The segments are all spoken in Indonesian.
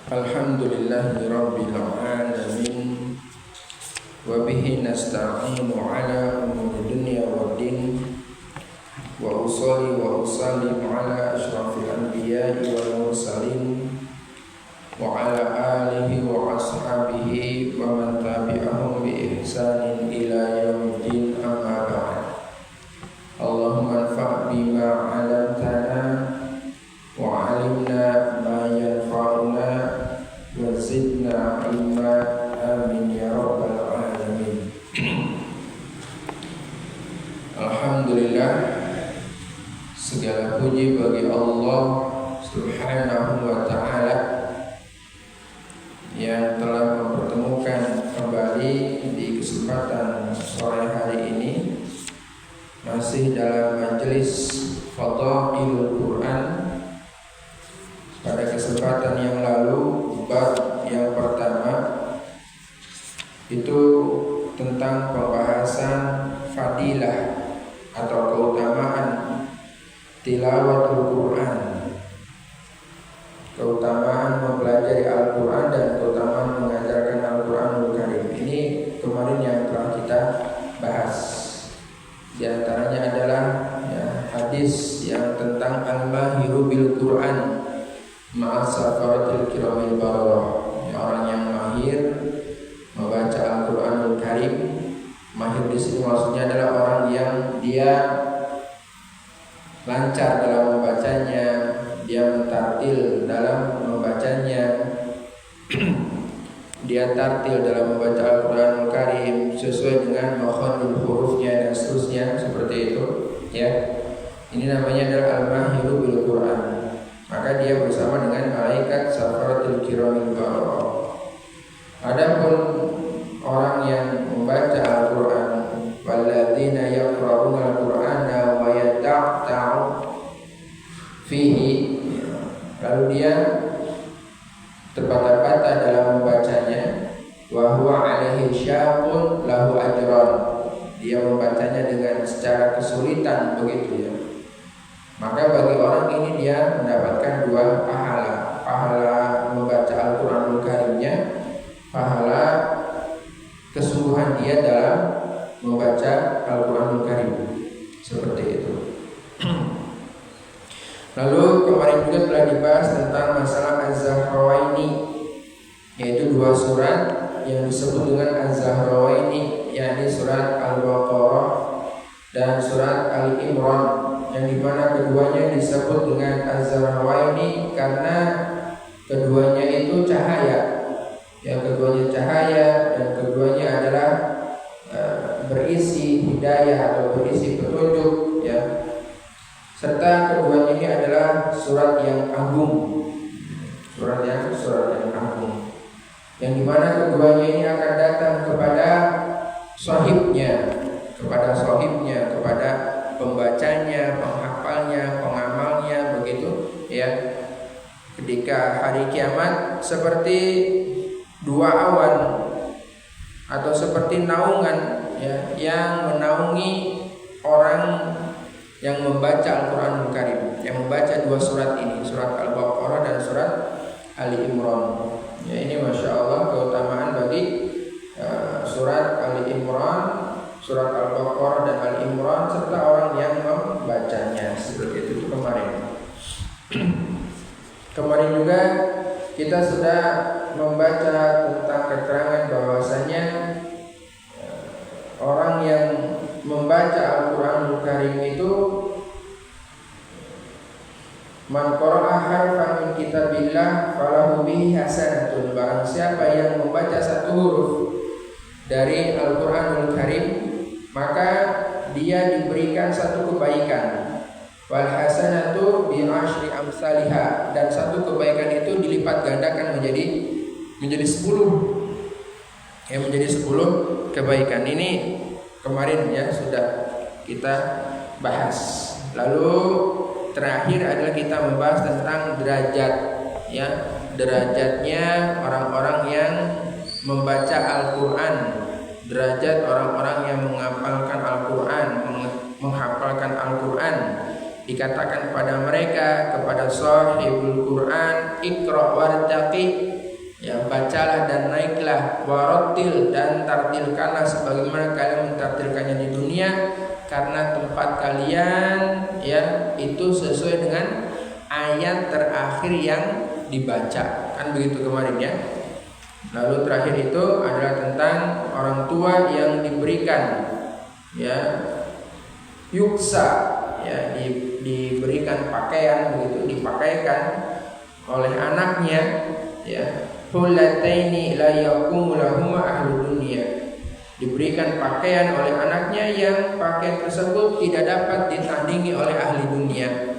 Alhamdulillahi Rabbil Alamin. Wa bihi nasta'inu ala umuri dunya waddin. Wa usalli wa usallim ala ashrafil anbiya'i wal mursalin wa ala alihi wa ashabihi wa man tabi'ahum bi ihsanin ila yaumiddin, amma ba'd. Allahumma anfa' bima 'allamtana wa 'allimna ma yanfa'una wa zidna 'ilma, amin ya rabbal alamin. Alhamdulillah, segala puji bagi Allah Subhanahu wa ta'ala yang telah mempertemukan kembali di kesempatan sore hari ini, masih dalam majelis Fadailul Quran. Pada kesempatan yang lalu, bab yang pertama itu tentang pembahasan fadilah atau keutamaan tilawatul Quran, keutamaan mempelajari Al-Quran dan keutamaan mengajarkan Al-Quranul Karim. Ini kemarin yang telah kita bahas. Di antaranya adalah hadis yang tentang al-mahiru bil Quran ma'asafaratil kiramil bararah, orang yang mahir membaca Al-Quranul Karim. Mahir di sini maksudnya adalah orang yang dia lancar dalam membacanya, dia mentartil dalam membacanya, dia tartil dalam membaca Al-Quranul Karim sesuai dengan makhrajul hurufnya dan seterusnya, seperti itu ya. Ini namanya adalah al-mahiru bil Quran. Maka dia bersama dengan malaikat safaratul kiramil bararah. Adapun orang yang membaca Al-Quran, walladzina yaqra'una al-Qur'ana wa yata'ta'u fihi, lalu dia terbata-bata dalam membacanya, wa huwa alaihi syaqun lahu ajran, dia membacanya dengan secara kesulitan, begitu ya. Maka bagi orang ini dia mendapatkan dua pahala. Pahala membaca Al-Quranul Karimnya, pahala kesungguhan dia dalam membaca Al-Quranul Karim, seperti itu. Lalu kemarin juga telah dibahas tentang masalah Az-Zahrawaini, yaitu dua surat yang disebut dengan Az-Zahrawaini, yakni surat Al-Baqarah dan surat Al-Imran, yang dimana keduanya disebut dengan Az-Zahrawaini karena keduanya itu cahaya, yang keduanya cahaya dan keduanya adalah berisi hidayah atau berisi petunjuk ya. Serta keduanya ini adalah surat yang agung, surat yang agung, yang dimana keduanya ini akan datang kepada sahibnya, kepada pembacanya, penghafalnya, pengamalnya, begitu ya. Ketika hari kiamat seperti dua awan atau seperti naungan ya, yang menaungi orang yang membaca Al-Quranul Karim, yang membaca dua surat ini, surat Al-Baqarah dan surat Ali Imran ya. Ini Masya Allah keutamaan bagi surat Ali Imran, surat Al-Baqarah dan Ali Imran, serta orang yang membacanya, seperti itu kemarin. Kemarin juga kita sudah membaca tentang keterangan bahwasanya orang yang membaca Al-Quranul Karim itu man qara'a harfan min kitabillah falahu bihi hasanatun, barang siapa yang membaca satu huruf dari Al-Quranul Karim maka dia diberikan satu kebaikan. Wal hasanatu bi asyri amsalihha, dan satu kebaikan itu dilipat gandakan menjadi 10 ya, menjadi 10 kebaikan. Ini kemarin ya sudah kita bahas. Lalu terakhir adalah kita membahas tentang derajat ya, derajatnya orang-orang yang membaca Al-Quran, derajat orang-orang yang menghafalkan Al-Quran, menghafalkan Al-Quran. dikatakan kepada mereka, kepada sahibul Quran, Iqra wartaqi, ya bacalah dan naiklah, warattil dan tartilkanlah sebagaimana kalian mentartilkannya di dunia, karena tempat kalian ya itu sesuai dengan ayat terakhir yang dibaca. Kan begitu kemarin ya. Lalu terakhir itu adalah tentang orang tua yang diberikan ya yuksa, ya diberikan pakaian begitu, dipakaikan oleh anaknya ya, hullataini la yaqumu lahum ahlu dunya, diberikan pakaian oleh anaknya yang pakaian tersebut tidak dapat ditandingi oleh ahli dunia.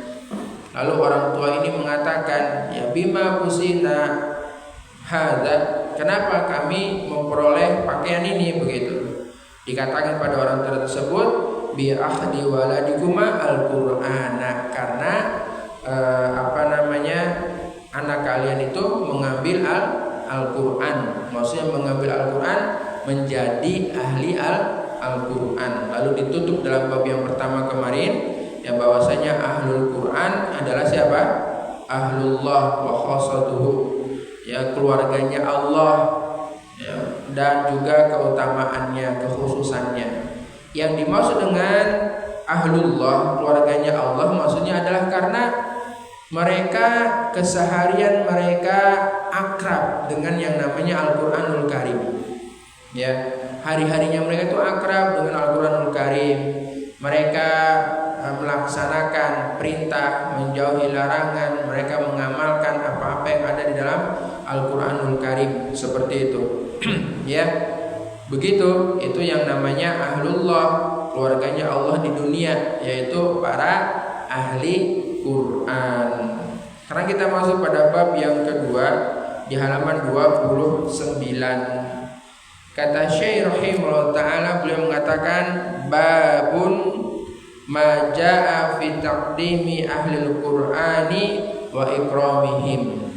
Lalu orang tua ini mengatakan, ya bima kusina hadza, kenapa kami memperoleh pakaian ini begitu. Dikatakan pada orang tersebut, bi akhdi waladikuma al-Qur'ana, karena anak kalian itu mengambil Al-Qur'an, maksudnya mengambil Al-Qur'an, menjadi ahli Al-Qur'an. Lalu ditutup dalam bab yang pertama kemarin, yang bahwasanya ahlul Qur'an adalah siapa? Ahlullah wa khassatuhu, ya keluarganya Allah ya, dan juga keutamaannya, kekhususannya. Yang dimaksud dengan ahlullah, keluarganya Allah, maksudnya adalah karena mereka keseharian mereka akrab dengan yang namanya Al-Qur'anul Karim. Ya, hari-harinya mereka itu akrab dengan Al-Qur'anul Karim. Mereka melaksanakan perintah, menjauhi larangan, mereka mengamalkan apa-apa yang ada di dalam Al-Qur'anul Karim, seperti itu. Ya. Begitu, itu yang namanya ahlullah, keluarganya Allah di dunia, yaitu para ahli Quran. Sekarang kita masuk pada bab yang kedua di halaman 29. Kata Syekh rahimahullah taala, beliau mengatakan babun ma jaa fi taqdimi ahli Qur'ani wa ikramihim.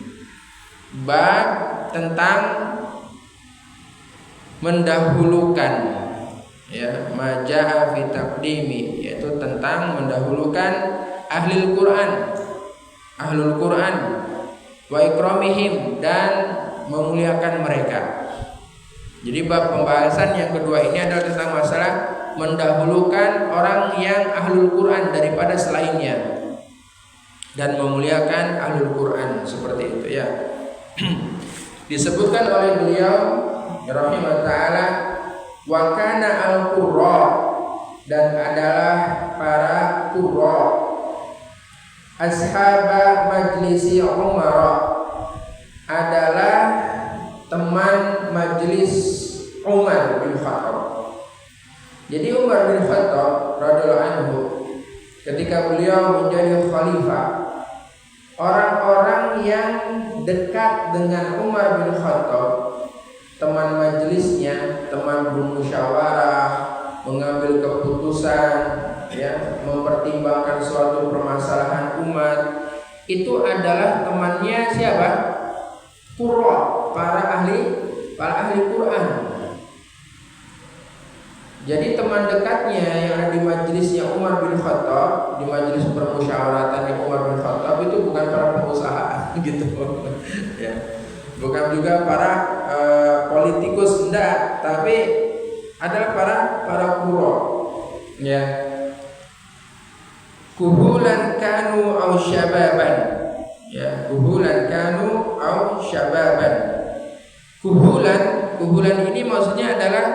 Bab tentang mendahulukan, ya, ma jaa fi taqdimi, yaitu tentang mendahulukan ahli Quran, ahlul Quran, wa ikramihim, dan memuliakan mereka. Jadi bab pembahasan yang kedua ini adalah tentang masalah mendahulukan orang yang ahlul Quran daripada selainnya dan memuliakan ahlul Quran, seperti itu ya. Disebutkan oleh beliau rahimahullah taala, wa kana al-qurra, dan adalah para qurra, ashaba majlisi Umar, adalah teman majlis Umar bin Khattab. Jadi Umar bin Khattab radhiyallahu anhu, ketika beliau menjadi khalifah, orang-orang yang dekat dengan Umar bin Khattab, teman majelisnya, teman bermusyawarah, mengambil keputusan, ya, mempertimbangkan suatu permasalahan umat, itu adalah temannya siapa? Qurra, para ahli Quran. Jadi teman dekatnya yang ada di majelisnya Umar bin Khattab, di majelis permusyawaratan Umar bin Khattab, itu bukan para pengusaha gitu. Ya. Bukan juga para politikus, enggak, tapi adalah para qurra. Ya. Kuhulan kanu au syababan. Ya, kuhulan kanu au syababan. Kuhulan ini maksudnya adalah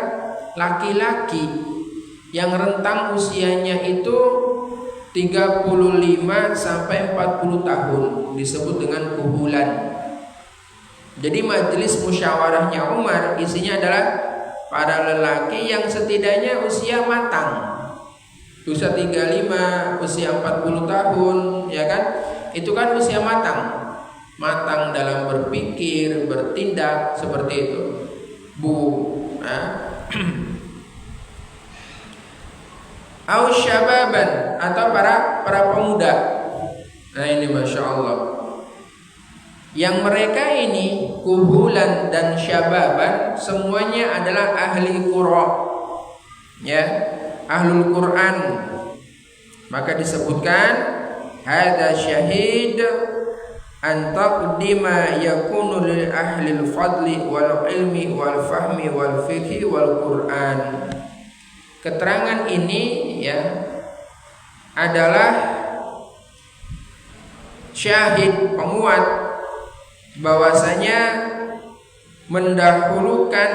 laki-laki yang rentang usianya itu 35 sampai 40 tahun, disebut dengan kuhulan. Jadi majelis musyawarahnya Umar isinya adalah para lelaki yang setidaknya usia matang. Usia 35, usia 40 tahun, ya kan? Itu kan usia matang. Matang dalam berpikir, bertindak, seperti itu. Au syababan, atau para pemuda. Nah ini Masya Allah, yang mereka ini kuhulan dan syababan semuanya adalah ahli qurra, ya, ahlul Quran. Maka disebutkan hadza syahid an taqdima yakunu lil ahli al fadli wal ilmi wal fahmi wal fiqhi wal Qur'an. Keterangan ini ya adalah syahid, penguat bahwasanya mendahulukan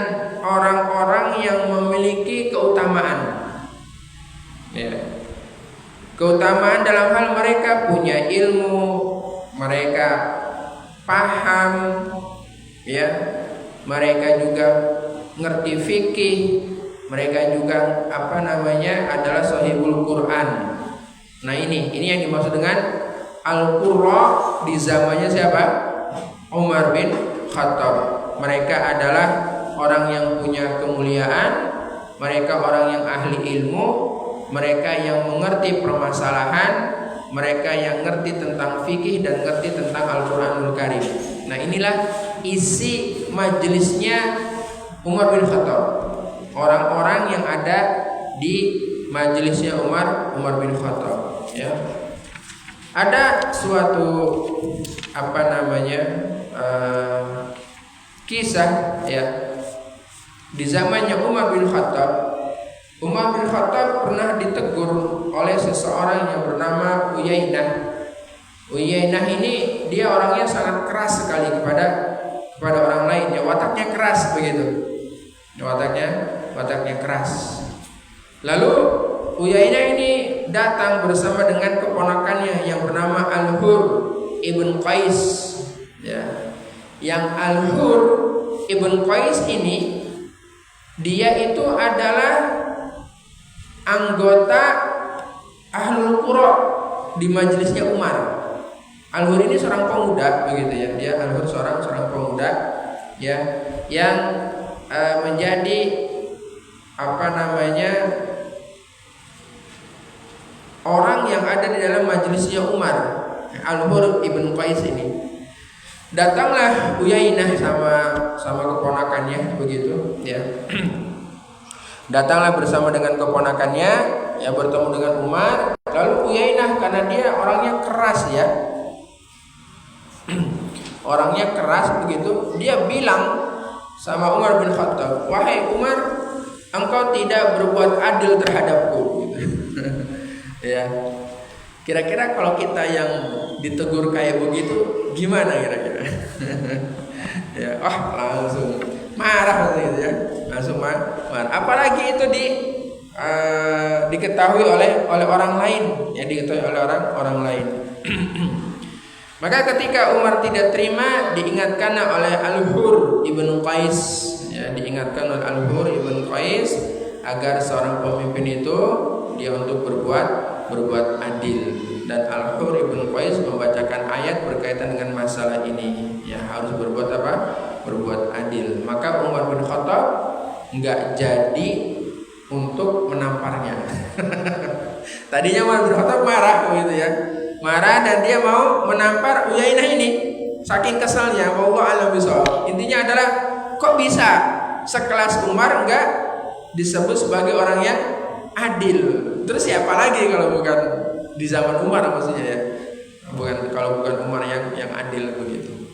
orang-orang yang memiliki keutamaan. Ya. Keutamaan dalam hal mereka punya ilmu, mereka paham, ya, mereka juga ngerti fikih, mereka juga adalah sahibul Quran. Nah ini yang dimaksud dengan al-qurra di zamannya siapa? Umar bin Khattab. Mereka adalah orang yang punya kemuliaan, mereka orang yang ahli ilmu, mereka yang mengerti permasalahan, mereka yang ngerti tentang fikih dan ngerti tentang Al-Qur'anul Karim. Nah inilah isi majelisnya Umar bin Khattab. Orang-orang yang ada di majelisnya Umar bin Khattab, ya. Ada suatu kisah, ya, di zamannya Umar bin Khattab. Umar bin Khattab pernah ditegur oleh seseorang yang bernama Uyainah. Uyainah ini dia orangnya sangat keras sekali kepada orang lain, ya, wataknya keras begitu. Wataknya keras. Lalu Uyainah ini datang bersama dengan keponakannya yang bernama Al-Hur ibn Qais, ya. Yang Al-Hur ibn Qais ini dia itu adalah anggota Ahlul Qura di majelisnya Umar. Al-Hur ini seorang pemuda begitu, ya. Dia Al-Hur seorang pemuda, ya, yang menjadi orang yang ada di dalam majelisnya Umar. Al-Hur ibn Qais ini. Datanglah Uyainah sama keponakannya begitu, ya. Datanglah bersama dengan keponakannya, ya, bertemu dengan Umar. Lalu Uyainah karena dia orangnya keras, ya. Orangnya keras begitu, dia bilang sama Umar bin Khattab, "Wahai Umar, engkau tidak berbuat adil terhadapku." Ya. Kira-kira kalau kita yang ditegur kayak begitu gimana kira-kira? Ya, langsung marah gitu, ya. Langsung marah. Apalagi itu diketahui oleh orang lain, ya, diketahui oleh orang lain. Maka ketika Umar tidak terima, diingatkan oleh Al-Hur ibn Qais, ya, diingatkan oleh Al-Hur ibn Qais agar seorang pemimpin itu dia untuk berbuat adil. Dan Al-Hur ibn Qais membacakan ayat berkaitan dengan masalah ini, ya, harus berbuat apa? Berbuat adil. Maka Umar bin Khattab enggak jadi untuk menamparnya. Tadinya Umar bin Khattab marah gitu, ya. Marah dan dia mau menampar Uyainah ini. Saking kesalnya, wallahu a'lam bishawab. Intinya adalah kok bisa sekelas Umar enggak disebut sebagai orang yang adil? Terus siapa lagi kalau bukan di zaman Umar, maksudnya, ya. Kalau bukan Umar yang adil begitu.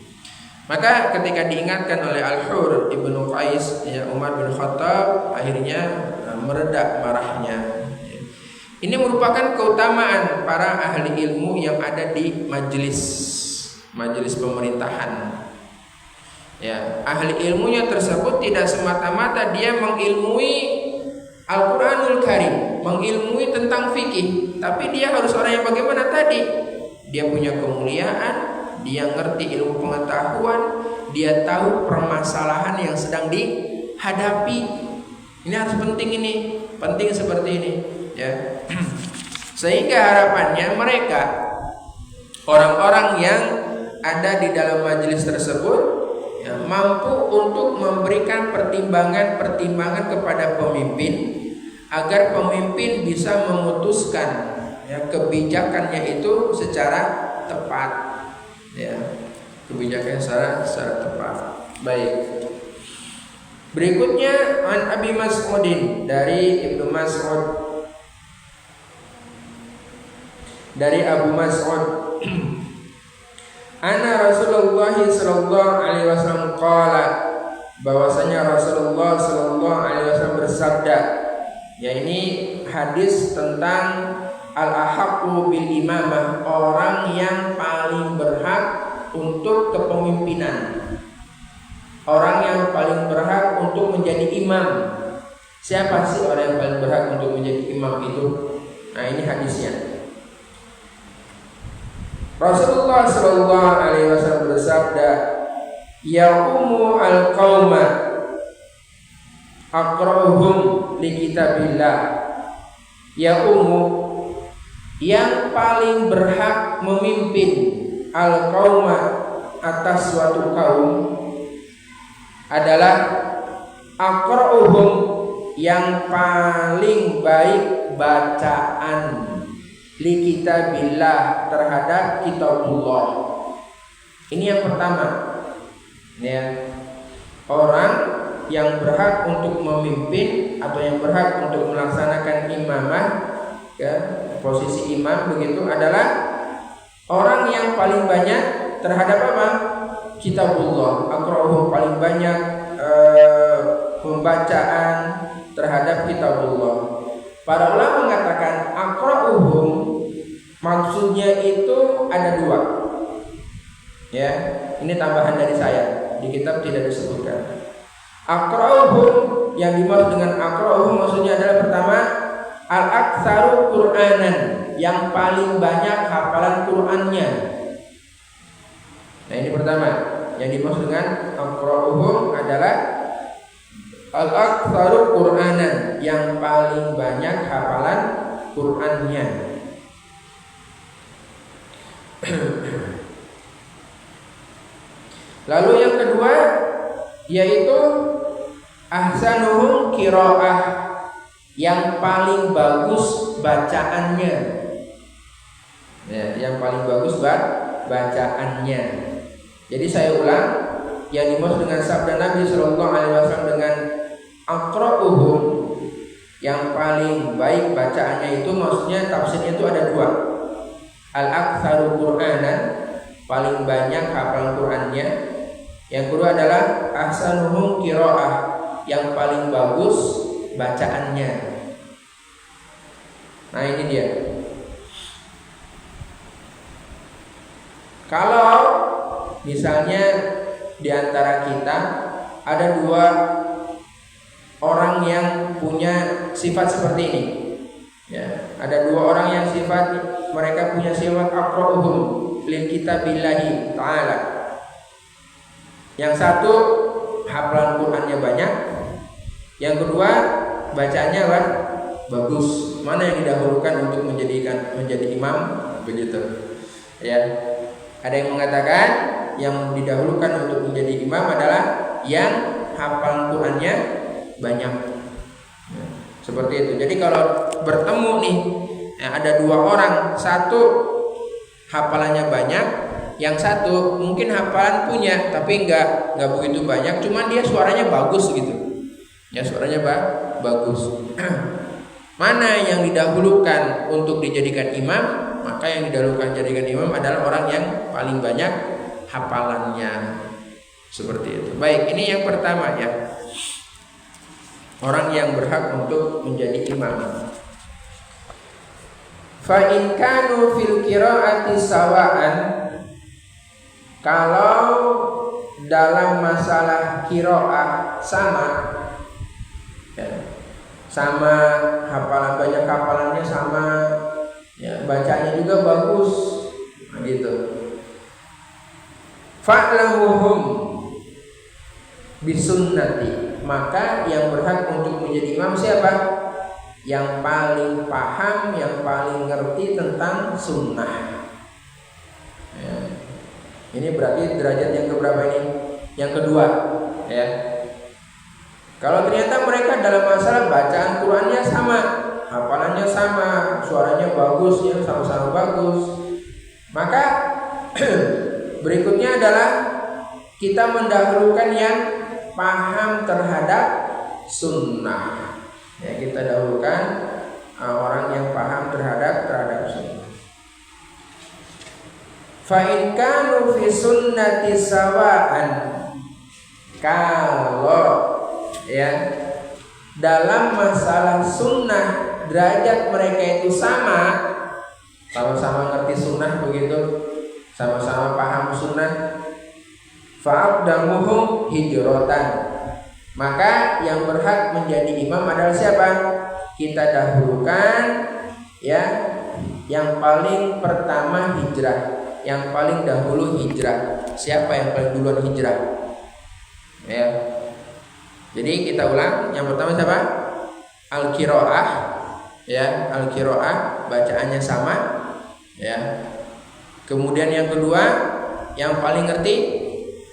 Maka ketika diingatkan oleh Al-Hur ibnu Qais, ya, Umar bin Khattab akhirnya meredak marahnya. Ini merupakan keutamaan para ahli ilmu yang ada di majelis pemerintahan. Ya, ahli ilmunya tersebut tidak semata-mata dia mengilmui Al-Qur'anul Karim, mengilmui tentang fikih, tapi dia harus orang yang bagaimana tadi? Dia punya kemuliaan, dia ngerti ilmu pengetahuan, dia tahu permasalahan yang sedang dihadapi. Ini harus penting seperti ini, ya. Sehingga harapannya mereka orang-orang yang ada di dalam majelis tersebut, ya, mampu untuk memberikan pertimbangan kepada pemimpin agar pemimpin bisa memutuskan, ya, kebijakannya itu secara tepat, ya, kebijakan secara tepat. Baik. Berikutnya an Abi Mas'udin, dari Ibnu Mas'ud. dari Abu Mas'ud anna Rasulullah sallallahu alaihi wasallam qala, bahwasanya Rasulullah sallallahu alaihi wasallam bersabda, ya ini hadis tentang al-ahaqqu bil imamah, orang yang paling berhak untuk kepemimpinan, orang yang paling berhak untuk menjadi imam. Siapa sih orang yang paling berhak untuk menjadi imam itu? Nah, ini hadisnya. Rasulullah sallallahu alaihi wasallam bersabda, yaumu al-qauma aqra'uhum li kitabillah. Yaumu, yang paling berhak memimpin al-qauma, atas suatu kaum, adalah aqra'uhum, yang paling baik bacaan, li kitabillah, terhadap kitabullah. Ini yang pertama, ya. Orang yang berhak untuk memimpin atau yang berhak untuk melaksanakan imamah, ya, posisi imam begitu, adalah orang yang paling banyak terhadap apa? Kitabullah. Aqra'uhum, paling banyak pembacaan terhadap kitabullah. Para ulama mengatakan aqra'uhum maksudnya itu ada dua. Ya, ini tambahan dari saya. Di kitab tidak disebutkan. Aqra'uhum, yang dimaksud dengan aqra'uhum maksudnya adalah pertama, al-aktsaru Qur'anan, yang paling banyak hafalan Qur'annya. Nah, ini pertama, yang dimaksud dengan aqra'uhum adalah al-aktsaru Qur'anan, yang paling banyak hafalan Qur'annya. Lalu yang kedua yaitu ahsanuhum qiraah, yang paling bagus bacaannya. Ya, yang paling bagus bacaannya. Jadi saya ulang, yang dimaksud dengan sabda Nabi sallallahu alaihi wasallam dengan aqra'uhum, yang paling baik bacaannya, itu maksudnya tafsirnya itu ada dua. Al-aktsaru Qur'anan, paling banyak hafalan Qur'annya. Yang kedua adalah ahsanuhum qiraah, yang paling bagus bacaannya. Nah, ini dia. Kalau misalnya di antara kita ada dua orang yang punya sifat seperti ini, ya, ada dua orang yang mereka punya sifat aqra'uhum lil kitabillahi ta'ala. Yang satu hafalan Qur'annya banyak, yang kedua bacaannya bagus. Mana yang didahulukan untuk menjadi imam? Begitu. Ya. Ada yang mengatakan yang didahulukan untuk menjadi imam adalah yang hafalan Qur'annya banyak. Ya, seperti itu. Jadi kalau bertemu nih, ya, ada dua orang, satu hafalannya banyak, yang satu mungkin hafalan punya tapi enggak begitu banyak, cuman dia suaranya bagus gitu. Ya, suaranya bagus. Mana yang didahulukan untuk dijadikan imam? Maka yang didahulukan jadikan imam adalah orang yang paling banyak hafalannya. Seperti itu. Baik, ini yang pertama ya. Orang yang berhak untuk menjadi imam. Fa in kanu fil qiraati sawa'an, kalau dalam masalah qiraah sama, ya, sama hafalan, banyak hafalannya sama, ya, bacanya juga bagus, nah, gitu. Fa'lamuhum bisunnati, maka yang berhak untuk menjadi imam siapa? Yang paling paham, yang paling ngerti tentang sunnah. Ya. Ini berarti derajat yang keberapa ini? Yang kedua, ya. Kalau ternyata mereka dalam masalah bacaan Qur'annya sama, hafalannya sama, suaranya bagus, ya, sama-sama bagus, maka berikutnya adalah kita mendahulukan yang paham terhadap sunnah. Ya, kita dahulukan orang yang paham terhadap sunnah. Fa in kanu fi sunnati sawaan, kalau ya dalam masalah sunnah derajat mereka itu sama-sama ngerti sunnah begitu, sama-sama paham sunnah, fa'abdamuhum hijratan, maka yang berhak menjadi imam adalah siapa? Kita dahulukan ya yang paling pertama hijrah, yang paling dahulu hijrah. Siapa yang paling duluan hijrah? Ya. Jadi kita ulang, yang pertama siapa? Al-qiraah, ya, al-qiraah bacaannya sama, ya. Kemudian yang kedua, yang paling ngerti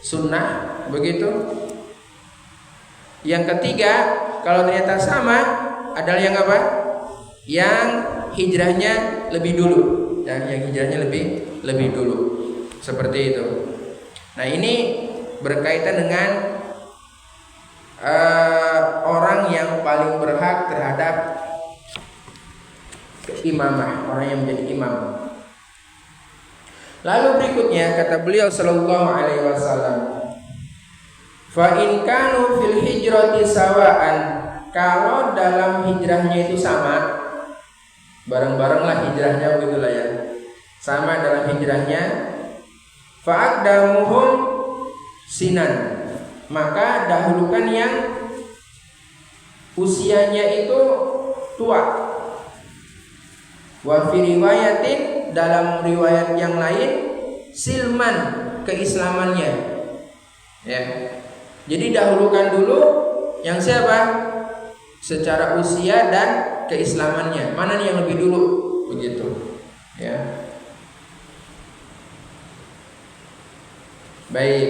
sunnah, begitu. Yang ketiga, kalau ternyata sama, adalah yang apa? Yang hijrahnya lebih dulu, ya, yang hijrahnya lebih dulu, seperti itu. Nah, ini berkaitan dengan orang yang paling berhak terhadap imamah, orang yang menjadi imam. Lalu berikutnya kata beliau sallallahu alaihi wasallam, fa in kanu fil hijrati sawaan, kalau dalam hijrahnya itu sama, bareng-bareng lah hijrahnya, begitulah ya, sama dalam hijrahnya, fa aqdamuhum sinan, maka dahulukan yang usianya itu tua. Wa fi riwayatin, dalam riwayat yang lain, silman, keislamannya, ya. Jadi dahulukan dulu yang siapa? Secara usia dan keislamannya, mana nih yang lebih dulu, begitu, ya. Baik,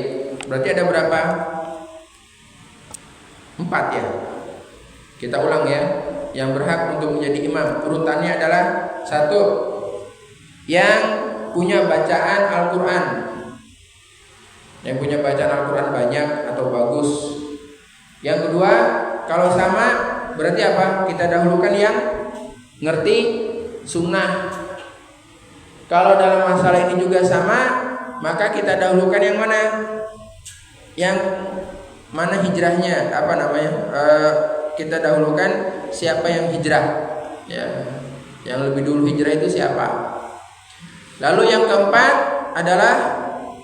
berarti ada berapa? 4 ya. Kita ulang ya. Yang berhak untuk menjadi imam, urutannya adalah 1, yang punya bacaan Al-Quran, yang punya bacaan Al-Quran banyak atau bagus. Yang kedua, kalau sama berarti apa? Kita dahulukan yang ngerti sunnah. Kalau dalam masalah ini juga sama, maka kita dahulukan yang mana? Yang mana hijrahnya? Apa namanya? Kita dahulukan siapa yang hijrah, ya. Yang lebih dulu hijrah itu siapa? Lalu yang keempat adalah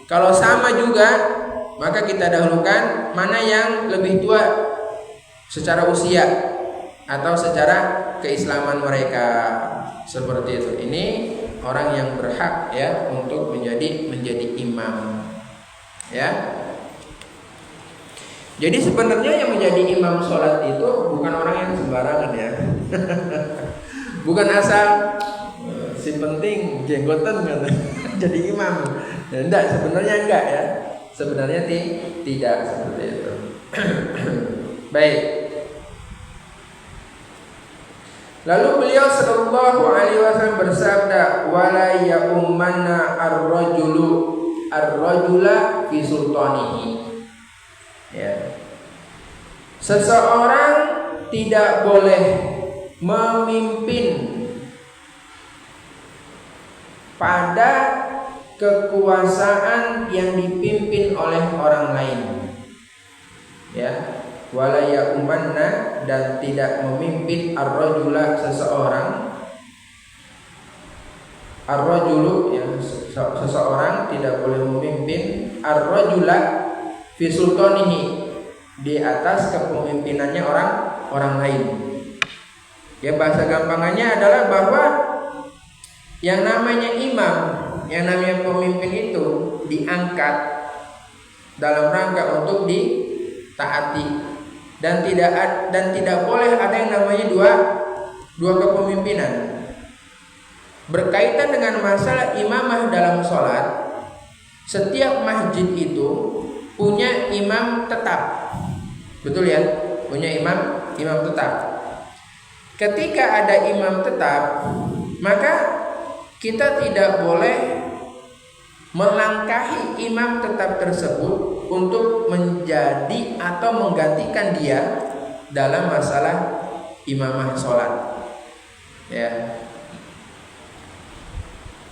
kalau sama juga, maka kita dahulukan mana yang lebih tua secara usia atau secara keislaman mereka, seperti itu. Ini orang yang berhak ya untuk menjadi imam, ya. Jadi sebenarnya yang menjadi imam sholat itu bukan orang yang sembarangan ya. Bukan asal si penting jenggotan kan jadi imam. Ya, sebenarnya enggak ya. Sebenarnya tidak seperti itu. Baik. Lalu beliau sallallahu alaihi wasallam bersabda, wala ya'ummanna ar-rajula fi sultanihi. Ya. Seseorang tidak boleh memimpin pada kekuasaan yang dipimpin oleh orang lain, ya. Wala ya'umanna, dan tidak memimpin ar-rajula, seseorang. Ar-rajulu, ya, seseorang tidak boleh memimpin ar-rajula fi sultanihi, di atas kepemimpinannya orang lain. Ya, bahasa gampangannya adalah bahwa yang namanya imam, yang namanya pemimpin itu diangkat dalam rangka untuk ditaati, dan tidak boleh ada yang namanya dua kepemimpinan. Berkaitan dengan masalah imamah dalam sholat, setiap masjid itu punya imam tetap, betul ya? Punya imam tetap. Ketika ada imam tetap, maka kita tidak boleh melangkahi imam tetap tersebut untuk menjadi atau menggantikan dia dalam masalah imamah sholat, ya.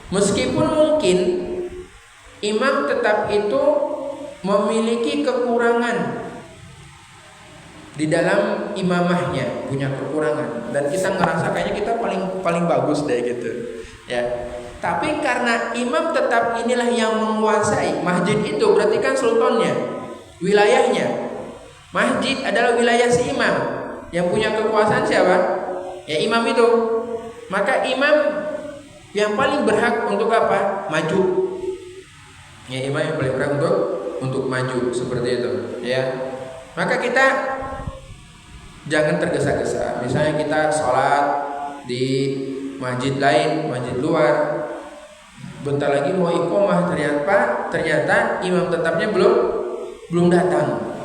Meskipun mungkin imam tetap itu memiliki kekurangan di dalam imamahnya, punya kekurangan, dan kita ngerasa kayaknya kita paling bagus deh gitu ya. Tapi karena imam tetap inilah yang menguasai masjid itu, berarti kan sultannya, wilayahnya. Masjid adalah wilayah si imam. Yang punya kekuasaan siapa? Ya imam itu. Maka imam yang paling berhak untuk apa? Maju. Ya imam yang paling berhak untuk maju, seperti itu ya. Maka kita jangan tergesa-gesa. Misalnya kita sholat di masjid lain, masjid luar, bentar lagi mau iqomah, ternyata imam tetapnya belum datang.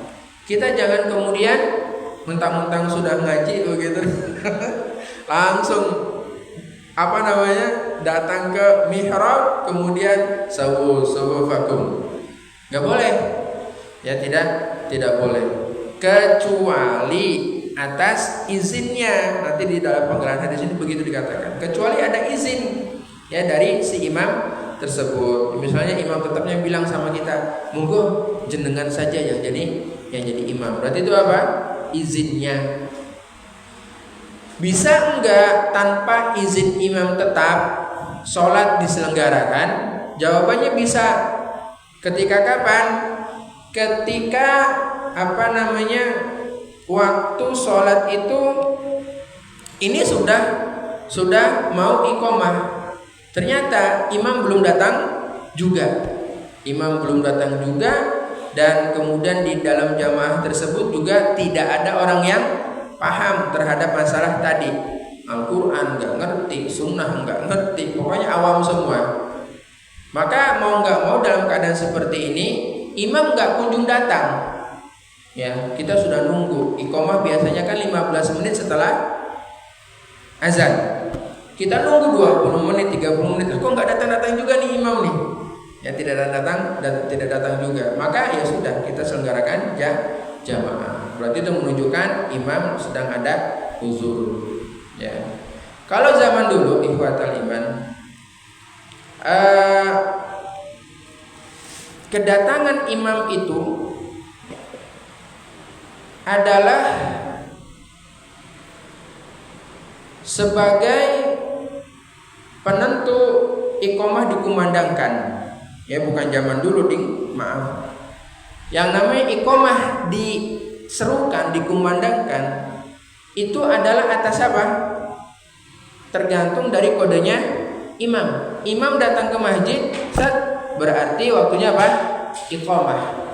Kita jangan kemudian mentang-mentang sudah ngaji begitu langsung datang ke mihrab, kemudian sawu vakum. Nggak boleh ya, tidak boleh, kecuali atas izinnya. Nanti di dalam penggerahan hadis ini begitu dikatakan, kecuali ada izin ya dari si imam tersebut. Misalnya imam tetapnya bilang sama kita, monggo jenengan saja yang jadi imam. Berarti itu apa? Izinnya. Bisa enggak tanpa izin imam tetap sholat diselenggarakan? Jawabannya bisa. Ketika kapan? Ketika waktu sholat itu ini sudah mau iqomah, ternyata imam belum datang juga, dan kemudian di dalam jamaah tersebut juga tidak ada orang yang paham terhadap masalah tadi. Al-Quran nggak ngerti, sunnah nggak ngerti, pokoknya awam semua. Maka mau nggak mau dalam keadaan seperti ini, imam nggak kunjung datang. Ya, kita sudah nunggu. Iqomah biasanya kan 15 menit setelah azan. Kita nunggu 20 menit, 30 menit, terus kok nggak datang-datang juga nih imam nih. Ya, tidak datang juga. Maka ya sudah, kita selenggarakan jamaah. Berarti itu menunjukkan imam sedang ada uzur. Ya. Kalau zaman dulu ikhwatal iman, kedatangan imam itu adalah sebagai penentu iqomah dikumandangkan. Ya, bukan zaman dulu, maaf. Yang namanya iqomah diserukan, dikumandangkan, itu adalah atas apa? Tergantung dari kodenya imam. Imam datang ke masjid, berarti waktunya apa? Iqomah.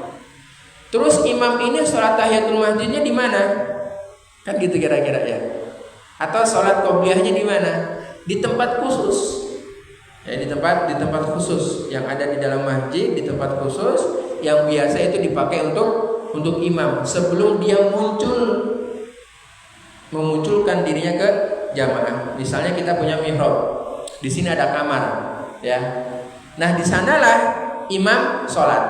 Terus imam ini sholat tahiyatul masjidnya di mana? Kan gitu kira-kira ya. Atau sholat qobliyahnya di mana? Di tempat khusus. Ya, di tempat khusus yang ada di dalam masjid, di tempat khusus yang biasa itu dipakai untuk imam sebelum dia memunculkan dirinya ke jamaah. Misalnya kita punya mihrab, di sini ada kamar, ya. Nah, di sanalah imam sholat.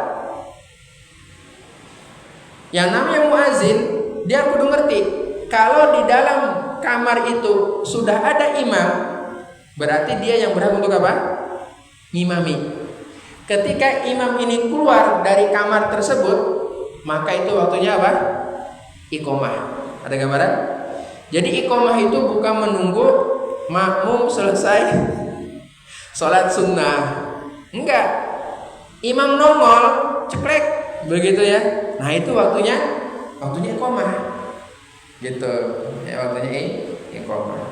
Yang namanya muazin, dia kudu ngerti kalau di dalam kamar itu sudah ada imam, berarti dia yang berhak untuk apa? Ngimami. Ketika imam ini keluar dari kamar tersebut, maka itu waktunya apa? Iqomah. Ada gambaran? Jadi iqomah itu bukan menunggu makmum selesai sholat sunnah. Enggak. Imam nongol, ceklek, begitu ya. Nah, itu waktunya iqomah. Gitu. Ya, waktunya iqomah.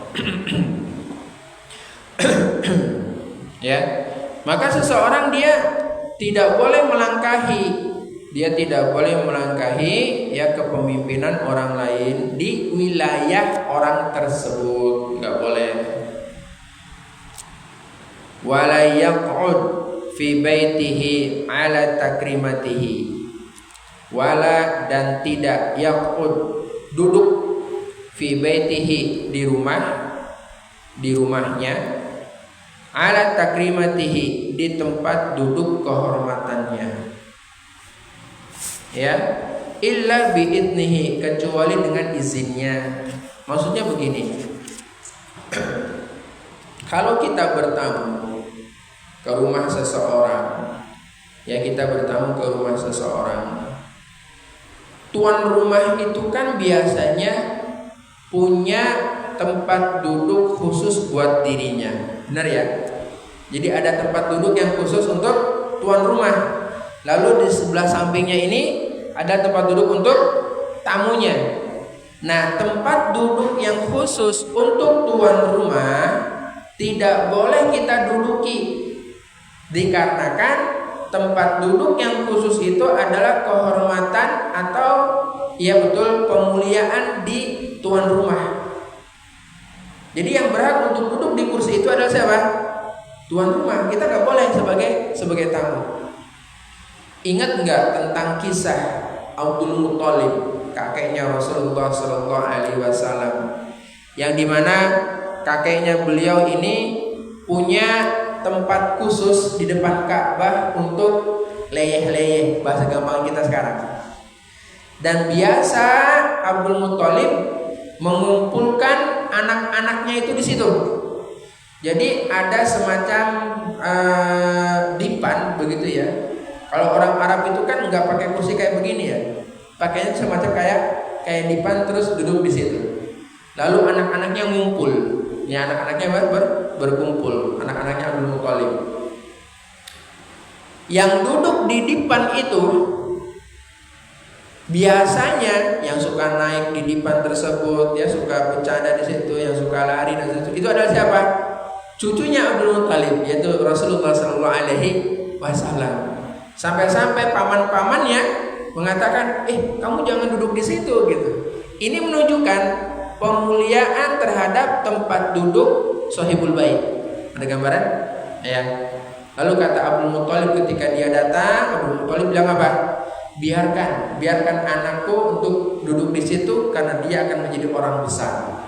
Ya. Maka seseorang dia tidak boleh melangkahi ya kepemimpinan orang lain di wilayah orang tersebut, enggak boleh. Wala yaq'ud fi baitihi ala takrimatihi. Wala, dan tidak yaq'ud, duduk, fi baitihi, di rumahnya, ala takrimatihi, di tempat duduk kehormatannya. Ya, illa biidnihi, kecuali dengan izinnya. Maksudnya begini, kalau kita bertamu ke rumah seseorang, ya kita bertamu ke rumah seseorang. Tuan rumah itu kan biasanya punya tempat duduk khusus buat dirinya, benar ya? Jadi ada tempat duduk yang khusus untuk tuan rumah. Lalu di sebelah sampingnya ini ada tempat duduk untuk tamunya. Nah, tempat duduk yang khusus untuk tuan rumah tidak boleh kita duduki, dikarenakan tempat duduk yang khusus itu adalah kehormatan atau ya betul pemuliaan di tuan rumah. Jadi yang berhak untuk duduk di kursi itu adalah siapa? Tuan rumah. Kita nggak boleh sebagai tamu. Ingat nggak tentang kisah Abdul Muthalib, kakeknya Rasulullah Sallallahu Alaihi Wasallam, yang dimana kakeknya beliau ini punya tempat khusus di depan Ka'bah untuk leyeh-leyeh, bahasa gampang kita sekarang. Dan biasa Abdul Muthalib mengumpulkan anak-anaknya itu di situ. Jadi ada semacam dipan begitu ya. Kalau orang Arab itu kan nggak pakai kursi kayak begini ya, pakainya semacam kayak dipan terus duduk di situ. Lalu anak-anaknya ngumpul. Ya, anak-anaknya berkumpul, anak-anaknya Abdul Muthalib. Yang duduk di dipan itu biasanya yang suka naik di dipan tersebut, ya suka bercanda di situ, yang suka lari dan itu adalah siapa? Cucunya Abdul Muthalib, yaitu Rasulullah Sallallahu Alaihi Wasallam. Sampai-sampai paman-pamannya mengatakan, kamu jangan duduk di situ gitu. Ini menunjukkan pemuliaan terhadap tempat duduk sahibul bait. Ada gambaran? Ya. Lalu kata Abdul Muthalib ketika dia datang, Abdul Muthalib bilang apa? Biarkan anakku untuk duduk di situ karena dia akan menjadi orang besar.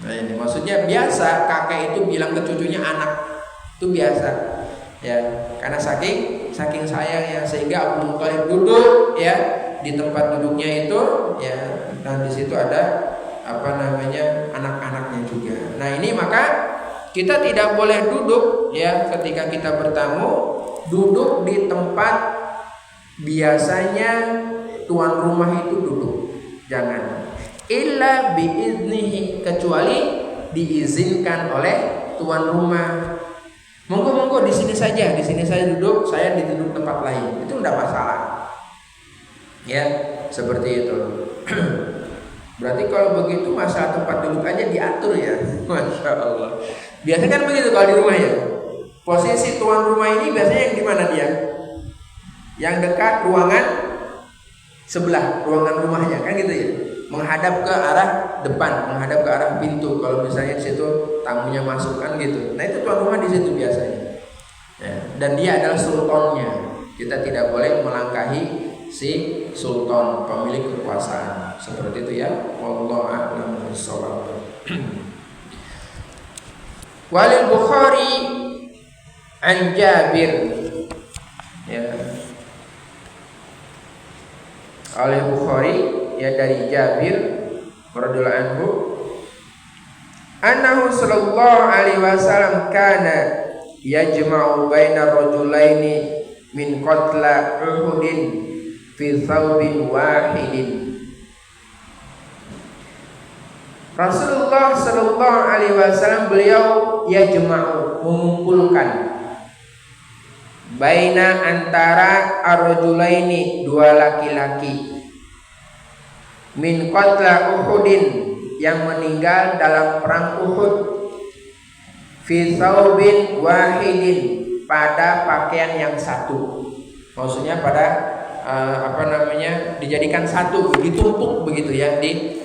Nah, ini maksudnya biasa kakek itu bilang ke cucunya anak. Itu biasa. Ya, karena saking sayangnya sehingga Abdul Muthalib duduk ya di tempat duduknya itu ya, dan di situ ada anak-anaknya juga. Nah, ini maka kita tidak boleh duduk ya ketika kita bertamu, duduk di tempat biasanya tuan rumah itu duduk. Jangan. Illa biiznihi, kecuali diizinkan oleh tuan rumah. Monggo di sini saja duduk, saya duduk tempat lain. Itu tidak masalah. Ya, seperti itu. Berarti kalau begitu masalah tempat duduk aja diatur ya. Masya Allah. Biasanya kan begitu kalau di rumah ya. Posisi tuan rumah ini biasanya yang di mana dia? Yang dekat ruangan sebelah, ruangan rumahnya kan gitu ya. Menghadap ke arah depan, menghadap ke arah pintu. Kalau misalnya di situ tamunya masuk kan gitu. Nah, itu tuan rumah di situ biasanya. Ya, dan dia adalah sultannya. Kita tidak boleh melangkahi si sultan, pemilik kekuasaan. Seperti itu ya. Wallahu a'lam bishawab. Walil Bukhari an Jabir. Ya. Oleh Bukhari ya dari Jabir radhiyallahu anhu, annahu sallallahu alaihi wasallam kana yajma'u baina rajulaini min qatla Uhudin fi thawbin wahidin. Rasulullah sallallahu alaihi wasallam beliau yajma'u, mengumpulkan, baina antara ar-rajulaini, dua laki-laki, min qatla Uhudin, yang meninggal dalam perang Uhud, fi thawbin wahidin, pada pakaian yang satu. Maksudnya pada dijadikan satu, ditumpuk begitu ya,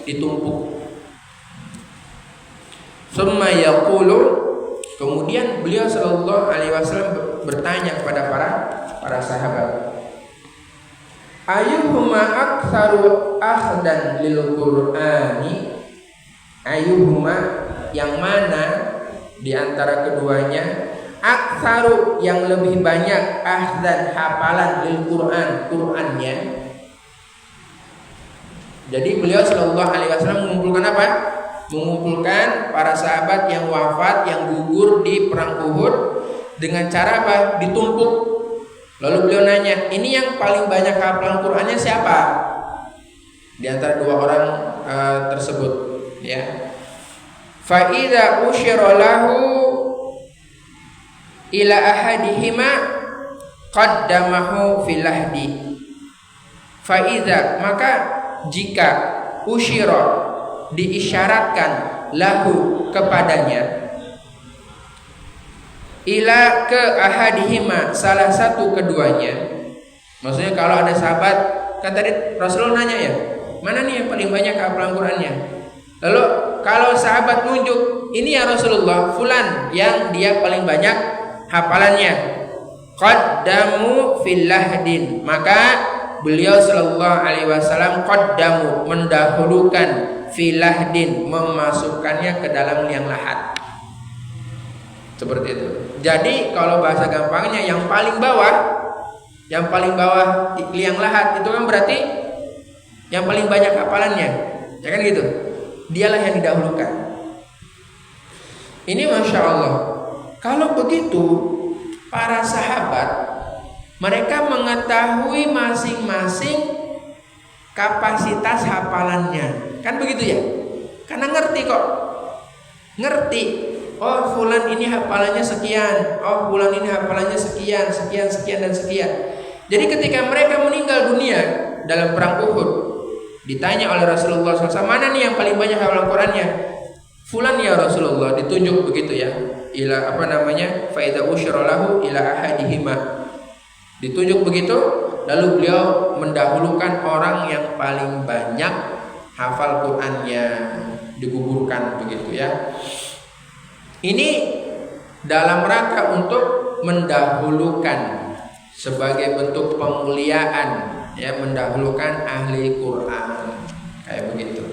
ditumpuk. Summa yaqulu, kemudian beliau sallallahu alaihi wasallam bertanya kepada para sahabat, ayyuhuma aktsaru akhdan lil Qur'ani, ayyuhuma, yang mana di antara keduanya, aktsaru, yang lebih banyak, akhdan, hafalan, lil Qur'an, Qur'annya. Jadi beliau sallallahu alaihi wasallam mengumpulkan apa? Mengumpulkan para sahabat yang wafat, yang gugur di perang Uhud, dengan cara apa? Ditumpuk Lalu beliau nanya, ini yang paling banyak hafalan Qur'annya siapa? Di antara dua orang tersebut, ya. Fa idza usyira lahu ila ahadihima qaddamahu fil lahdi. Fa idza, maka jika usyira, diisyaratkan, lahu, kepadanya, ila, ke ahadihima, salah satu keduanya. Maksudnya kalau ada sahabat, kan tadi Rasulullah nanya ya, mana nih yang paling banyak hafalan Qur'annya? Lalu kalau sahabat nunjuk, ini ya Rasulullah, fulan yang dia paling banyak hafalannya, qaddamu fil lahdin, maka beliau sallallahu alaihi wasallam qaddamu, mendahulukan, fil lahdin, memasukkannya ke dalam liang lahat. Seperti itu. Jadi kalau bahasa gampangnya yang paling bawah liang lahat itu kan berarti yang paling banyak hafalannya, ya kan gitu. Dialah yang didahulukan. Ini Masya Allah. Kalau begitu, para sahabat mereka mengetahui masing-masing kapasitas hafalannya, kan begitu ya? Karena ngerti kok, ngerti. Oh, fulan ini hafalannya sekian. Oh, fulan ini hafalannya sekian, sekian, sekian, dan sekian. Jadi ketika mereka meninggal dunia dalam perang Uhud, ditanya oleh Rasulullah SAW, mana nih yang paling banyak hafalan Qurannya? Fulan ya Rasulullah, ditunjuk begitu ya. Ila fa idza usyira lahu ila ahadihima. Ditunjuk begitu, lalu beliau mendahulukan orang yang paling banyak hafal Qur'annya, digugurkan begitu ya. Ini dalam rangka untuk mendahulukan sebagai bentuk pemuliaan, ya, mendahulukan ahli Quran, kayak begitu.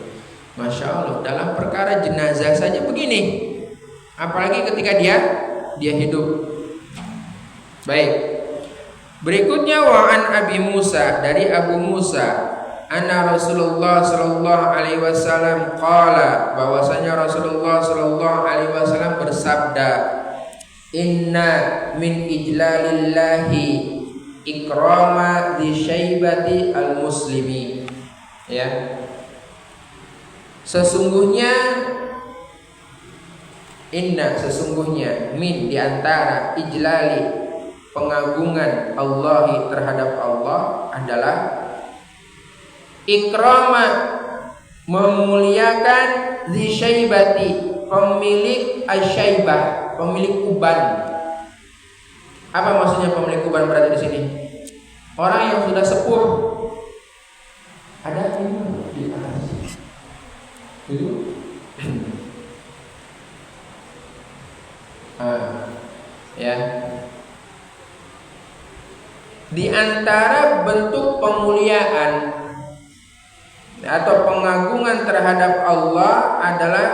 Masya Allah, dalam perkara jenazah saja begini, apalagi ketika dia hidup. Baik, berikutnya wa'an Abi Musa, dari Abu Musa, anna Rasulullah sallallahu alaihi wasallam qala, bahwasanya Rasulullah sallallahu alaihi wasallam bersabda, inna min ijlalillahi ikrama di syaibati al muslimi, ya, sesungguhnya min diantara ijlali, pengagungan Allahi terhadap Allah adalah ikrama, memuliakan zi syaibati, pemilik asyaibah, pemilik uban. Apa maksudnya pemilik uban berarti di sini? Orang yang sudah sepuh. Ada ini di atas. Itu. Ya. Di antara bentuk pemuliaan atau pengagungan terhadap Allah adalah,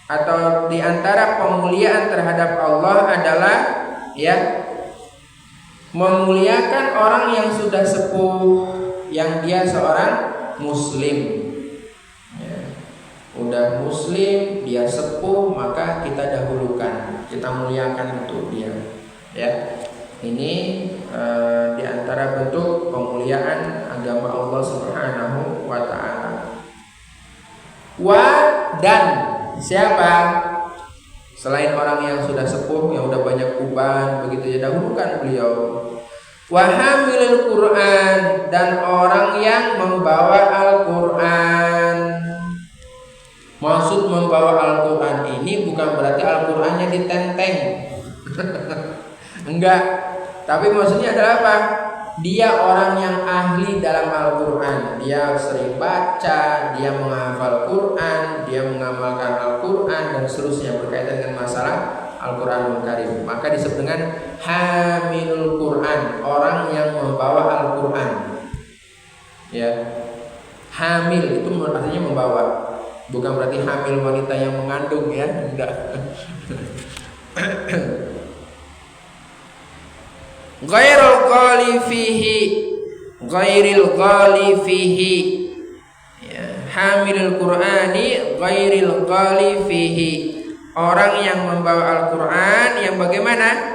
atau di antara pemuliaan terhadap Allah adalah, ya, memuliakan orang yang sudah sepuh, yang dia seorang muslim, ya. Udah muslim, dia sepuh, maka kita dahulukan, kita muliakan untuk dia, ya. Ini di antara bentuk pemuliaan agama Allah Subhanahu wa taala. Dan siapa selain orang yang sudah sepuh, yang udah banyak uban begitu ya, dahulukan beliau. Wa hamilul Quran, dan orang yang membawa Al-Qur'an. Maksud membawa Al-Qur'an ini bukan berarti Al-Qur'annya ditenteng. Enggak, tapi maksudnya adalah apa? Dia orang yang ahli dalam Al-Qur'an. Dia sering baca, dia menghafal Qur'an, dia mengamalkan Al-Qur'an, dan seterusnya berkaitan dengan masalah Al-Qur'anul Karim. Maka disebut dengan hamilul Qur'an, orang yang membawa Al-Qur'an. Ya. Hamil itu artinya membawa. Bukan berarti hamil wanita yang mengandung, ya. Enggak. Ghairil ghali fihi, ya, hamilul Qur'ani ghairil ghali fihi, orang yang membawa Al-Qur'an yang bagaimana?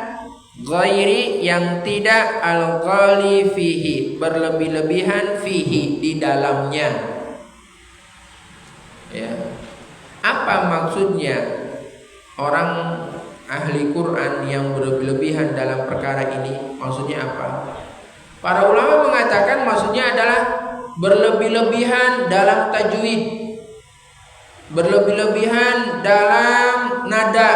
Ghairi yang tidak al-ghali fihi, berlebih-lebihan fihi di dalamnya. Ya. Apa maksudnya orang ahli Quran yang berlebih-lebihan dalam perkara ini? Maksudnya apa? Para ulama mengatakan maksudnya adalah berlebih-lebihan dalam tajwid, berlebih-lebihan dalam nada,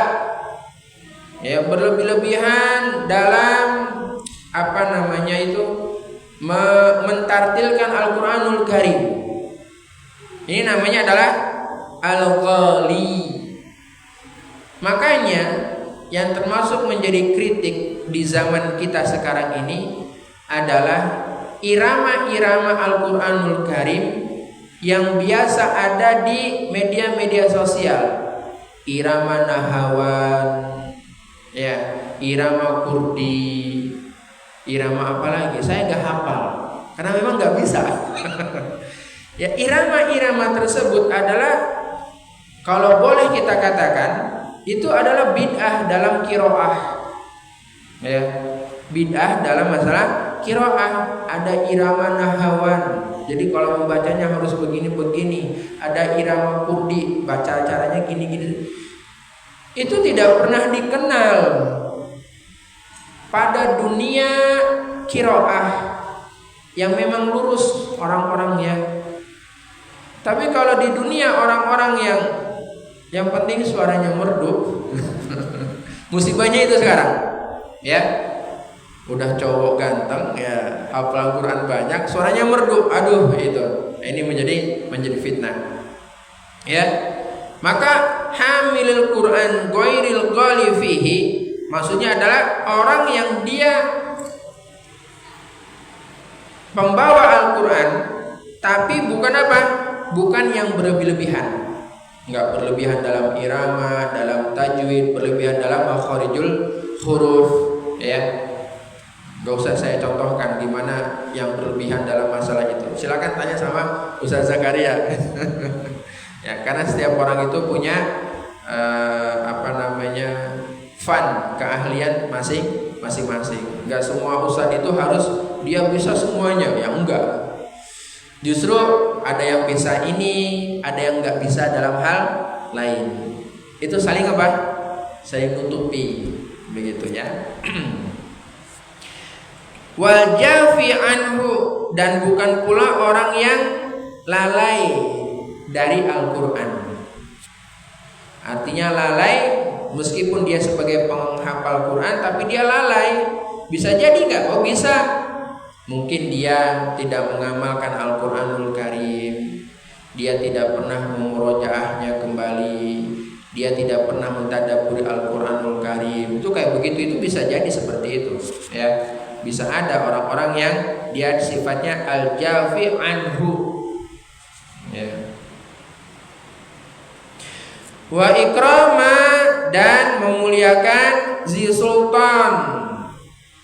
ya, berlebih-lebihan dalam mentartilkan Al-Qur'anul Karim. Ini namanya adalah al-ghali. Makanya yang termasuk menjadi kritik di zaman kita sekarang ini adalah irama-irama Al-Qur'anul Karim yang biasa ada di media-media sosial. Irama Nahawan, ya, irama Kurdi, irama apa lagi? Saya nggak hafal karena memang nggak bisa. Ya, irama-irama tersebut adalah, kalau boleh kita katakan, itu adalah bid'ah dalam qiraah. Ya, bid'ah dalam masalah qiraah. Ada irama Nahawan, jadi kalau membacanya harus begini-begini. Ada irama Kurdi, baca caranya gini-gini. Itu tidak pernah dikenal pada dunia qiraah yang memang lurus orang-orangnya. Tapi kalau di dunia orang-orang yang penting suaranya merdu, musibahnya itu sekarang, ya, udah cowok ganteng, ya, hafal Quran banyak, suaranya merdu, aduh itu, ini menjadi fitnah, ya. Maka hamilul Quran ghairil ghali fihi, maksudnya adalah orang yang dia pembawa Al-Quran, tapi bukan apa? Bukan yang berlebih-lebihan. Enggak berlebihan dalam irama, dalam tajwid, berlebihan dalam makharijul huruf, ya. Gak usah saya contohkan gimana yang berlebihan dalam masalah itu. Silakan tanya sama Ustaz Zakaria. Ya, karena setiap orang itu punya fun, keahlian masing-masing. Enggak semua ustaz itu harus dia bisa semuanya, ya enggak. Justru ada yang bisa ini, ada yang nggak bisa dalam hal lain. Itu saling apa? Saling nutupi, begitu ya. Wal jafi anhu, dan bukan pula orang yang lalai dari Al-Quran. Artinya lalai, meskipun dia sebagai penghafal Quran, tapi dia lalai. Bisa jadi nggak? Oh bisa. Mungkin dia tidak mengamalkan Al-Quranul Karim, dia tidak pernah memurojaahnya kembali, dia tidak pernah mentadabburi Al-Quranul Karim. Itu kayak begitu, itu bisa jadi seperti itu, ya. Bisa ada orang-orang yang dia sifatnya al-jafi anhu, ya. Wa ikrama, dan memuliakan zi sultan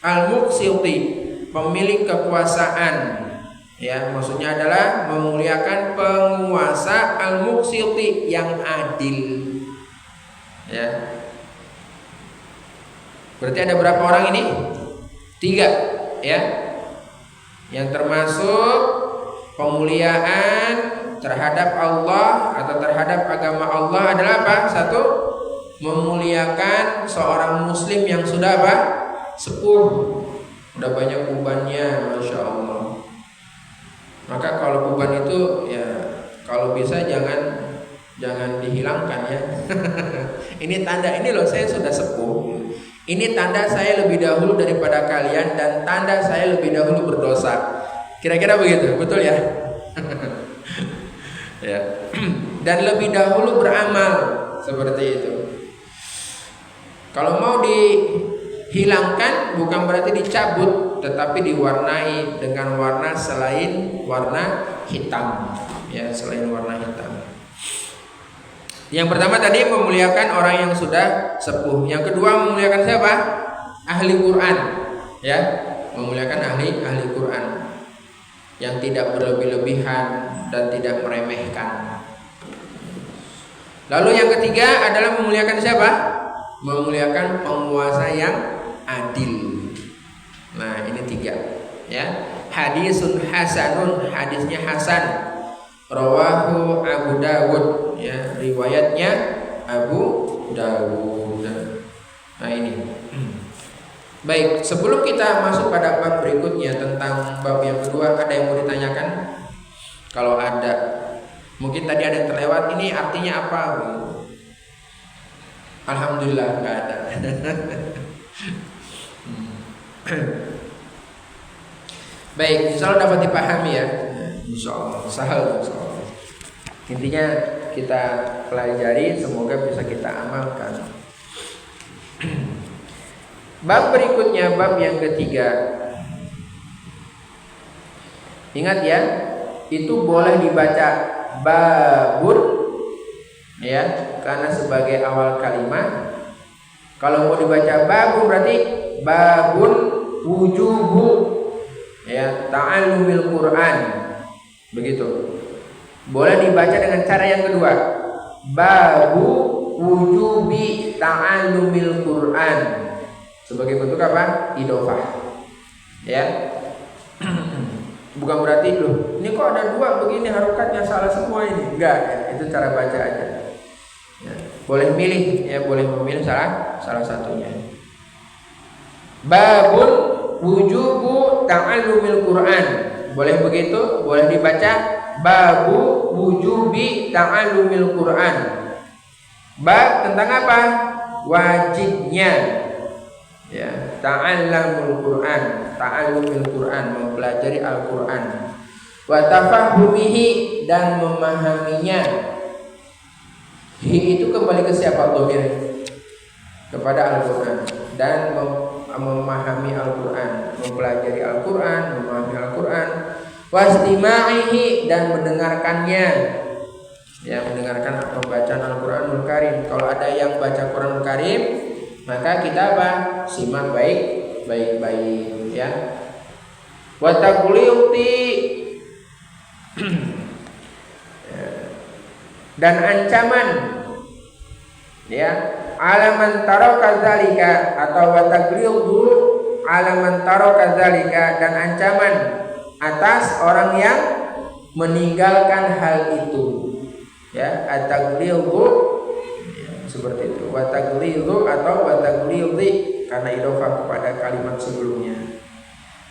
al-muqsiti, pemilik kekuasaan, ya, maksudnya adalah memuliakan penguasa al-muqsiti yang adil, ya. Berarti ada berapa orang ini? 3, ya. Yang termasuk pemuliaan terhadap Allah atau terhadap agama Allah adalah apa? 1, memuliakan seorang muslim yang sudah apa? Sepuh, udah banyak ubannya, masya Allah. Maka kalau uban itu, ya, kalau bisa jangan dihilangkan, ya. Ini tanda, ini loh saya sudah sepuh. Ini tanda saya lebih dahulu daripada kalian, dan tanda saya lebih dahulu berdosa. Kira-kira begitu, betul ya? Ya. Dan lebih dahulu beramal, seperti itu. Kalau mau dihilangkan bukan berarti dicabut, tetapi diwarnai dengan warna selain warna hitam, ya, selain warna hitam. Yang pertama tadi memuliakan orang yang sudah sepuh. Yang kedua memuliakan siapa? Ahli Quran, ya, memuliakan ahli Quran yang tidak berlebih-lebihan dan tidak meremehkan. Lalu yang ketiga adalah memuliakan siapa? Memuliakan penguasa yang adil. Nah, ini 3 ya. Hadisun hasanun, hadisnya hasan. Rawahu Abu Dawud, ya, riwayatnya Abu Dawud. Nah, ini. Baik, sebelum kita masuk pada bab berikutnya tentang bab yang kedua, ada yang mau ditanyakan? Kalau ada, mungkin tadi ada yang terlewat, ini artinya apa? Alhamdulillah nggak ada. Baik, insya Allah dapat dipahami ya. Insya Allah, sahal insya Allah. Intinya kita pelajari, semoga bisa kita amalkan. Bab berikutnya, bab yang ketiga. Ingat ya, itu boleh dibaca babun ya, karena sebagai awal kalimat. Kalau mau dibaca babun berarti babun wujubu ya ta'allumil Quran. Begitu. Boleh dibaca dengan cara yang kedua, babu wujubi ta'allumil Quran. Sebagai bentuk apa? Idofah. Ya. Bukan berarti loh, ini kok ada 2 begini harokatnya salah semua ini. Enggak, ya, itu cara baca aja. Ya. Boleh milih ya, boleh memilih salah satunya. Babun wujubu ta'allumil Quran. Boleh begitu, boleh dibaca babu wujubi ta'allumil Quran. Bab tentang apa? Wajibnya ya ta'allamul Quran, ta'allumil Quran, mempelajari Al-Quran. Wa tafahumihi, dan memahaminya. Hi itu kembali ke siapa dhamir? Kepada Al-Quran. Dan memahami Al-Quran, mempelajari Al-Quran, memahami Al-Quran. Wastima'ihi, dan mendengarkannya. Ya, mendengarkan pembacaan Al-Quranul Karim. Kalau ada yang baca Quranul Karim, maka kita apa? Simak baik ya. Wa taqliyuti, dan ancaman ya, alaman taro kadzalika, atau wa taqliyutu alaman taro kadzalika, dan ancaman atas orang yang meninggalkan hal itu. Ya, at-taqliyutu seperti itu. Wa taglidhu atau wa taglidhi, karena idhofah kepada kalimat sebelumnya.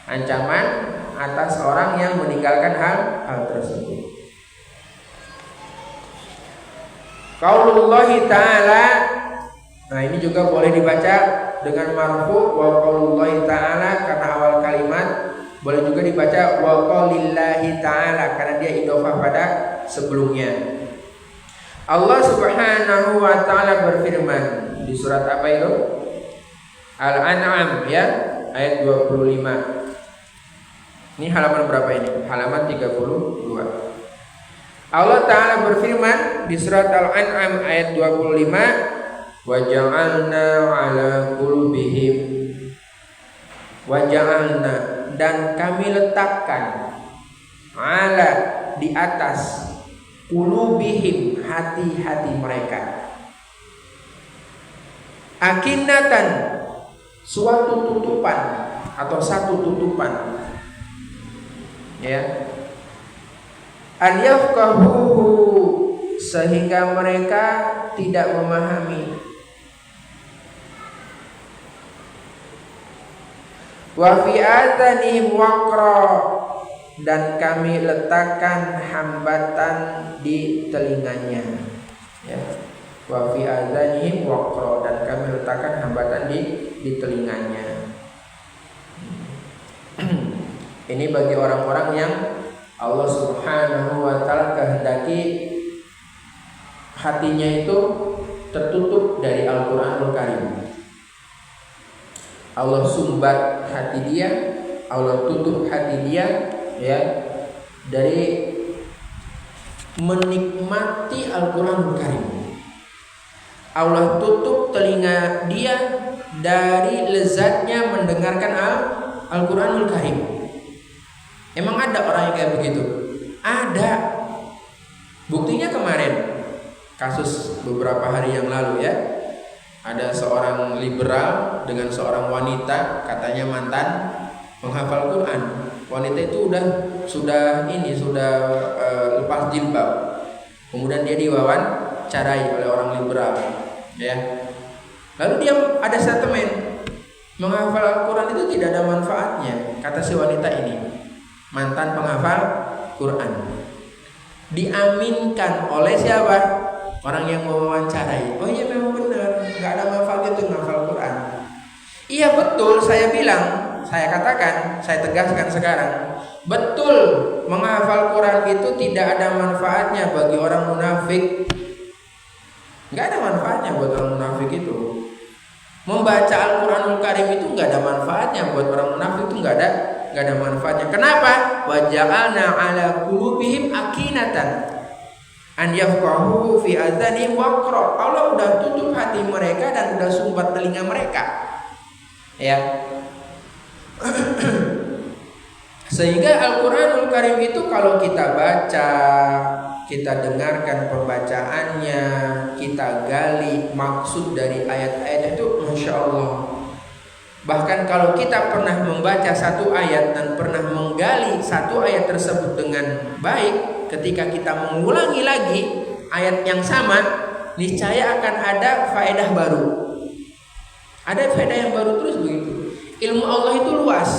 Ancaman atas orang yang meninggalkan hal tersebut. Qaulullahi ta'ala. Nah, ini juga boleh dibaca dengan marfu wa qaulullahi ta'ala, karena awal kalimat. Boleh juga dibaca wa qaulillahi ta'ala, karena dia idhofah pada sebelumnya. Allah Subhanahu wa ta'ala berfirman di surat apa itu? Al-An'am ya, ayat 25. Ini halaman berapa ini? Halaman 32. Allah Ta'ala berfirman di surat Al-An'am ayat 25, wa ja'alna 'ala qulubihim, wa ja'alna, dan kami letakkan, 'ala, di atas, qulubihim, hati-hati mereka, akinnatan, suatu tutupan atau satu tutupan ya, an yafqahuhu, sehingga mereka tidak memahami, wa fi adhanihim waqra, dan kami letakkan hambatan di telinganya ya. Wa fi adhanihim waqra, dan kami letakkan hambatan di telinganya. Ini bagi orang-orang yang Allah Subhanahu wa ta'ala kehendaki hatinya itu tertutup dari Al-Quranul Karim. Allah sumbat hati dia, Allah tutup hati dia ya, dari menikmati Al-Quranul Karim. Allah tutup telinga dia dari lezatnya mendengarkan Al-Quranul Karim. Emang ada orang yang kayak begitu? Ada. Buktinya kemarin, kasus beberapa hari yang lalu ya, Ada seorang liberal dengan seorang wanita, katanya mantan menghafal Quran. Wanita itu sudah lepas jilbab. Kemudian dia diwawancarai oleh orang liberal, ya. Lalu dia ada statement, menghafal Al-Quran itu tidak ada manfaatnya, kata si wanita ini, mantan penghafal Quran. Diaminkan oleh siapa? Orang yang mewawancarai. Oh iya, memang benar, nggak ada manfaatnya itu menghafal Quran. Iya betul, saya bilang, saya katakan, saya tegaskan sekarang, betul, menghafal Quran itu tidak ada manfaatnya bagi orang munafik. Nggak ada manfaatnya buat orang munafik itu. Membaca Al-Quranul Karim itu nggak ada manfaatnya buat orang munafik, itu nggak ada manfaatnya. Kenapa? Wa ja'alna 'ala qulubihim akinatan an yafqahu fi adhanihim waqra. Allah udah tutup hati mereka dan udah sumbat telinga mereka. Ya. Sehingga Al-Quranul Karim itu kalau kita baca, kita dengarkan pembacaannya, kita gali maksud dari ayat-ayat itu, Masya Allah. Bahkan kalau kita pernah membaca satu ayat dan pernah menggali satu ayat tersebut dengan baik, ketika kita mengulangi lagi ayat yang sama, niscaya akan ada faedah baru. Ada faedah yang baru terus begitu. Ilmu Allah itu luas.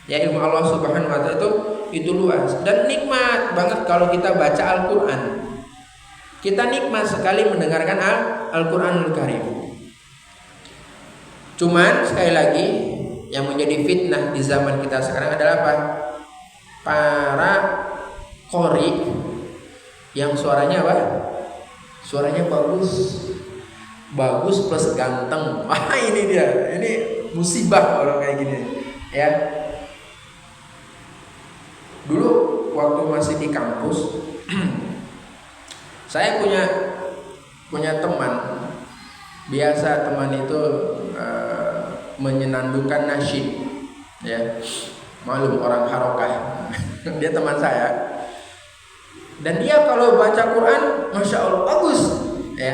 Ya, ilmu Allah Subhanahu wa taala itu luas dan nikmat banget kalau kita baca Al-Qur'an. Kita nikmat sekali mendengarkan Al-Qur'anul Karim. Cuman sekali lagi yang menjadi fitnah di zaman kita sekarang adalah apa? Para qori yang suaranya apa? Suaranya bagus plus ganteng. Wah, ini dia. Ini musibah orang kayak gini. Ya. Dulu waktu masih di kampus, saya punya teman. Biasa teman itu menyenandungkan nasyid, ya. Malum orang harokah. Dia teman saya. Dan dia kalau baca Quran, Masya Allah bagus, ya.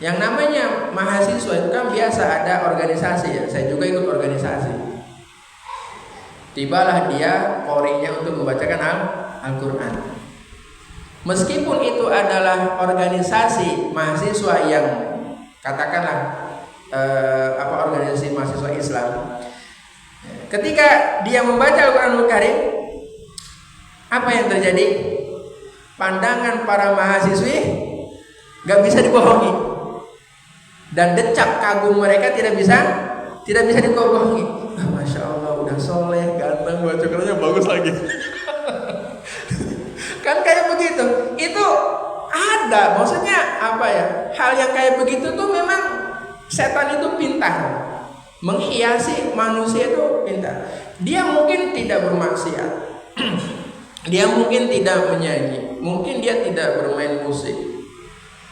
Yang namanya mahasiswa itu kan biasa ada organisasi, ya. Saya juga ikut organisasi. Tibalah dia qorinya untuk membacakan Al-Quran. Meskipun itu adalah organisasi mahasiswa yang katakanlah organisasi mahasiswa Islam. Ketika dia membaca Al-Quranul Karim, apa yang terjadi? Pandangan para mahasiswi gak bisa dibohongi, dan decak kagum mereka tidak bisa dibohongi. Masya Allah, udah soleh, ganteng, baca Qurannya bagus lagi. Kan kayak begitu. Itu ada, maksudnya apa ya? Hal yang kayak begitu tuh memang setan itu pintar menghiasi manusia, itu pintar. Dia mungkin tidak bermaksiat, dia mungkin tidak menyanyi, mungkin dia tidak bermain musik.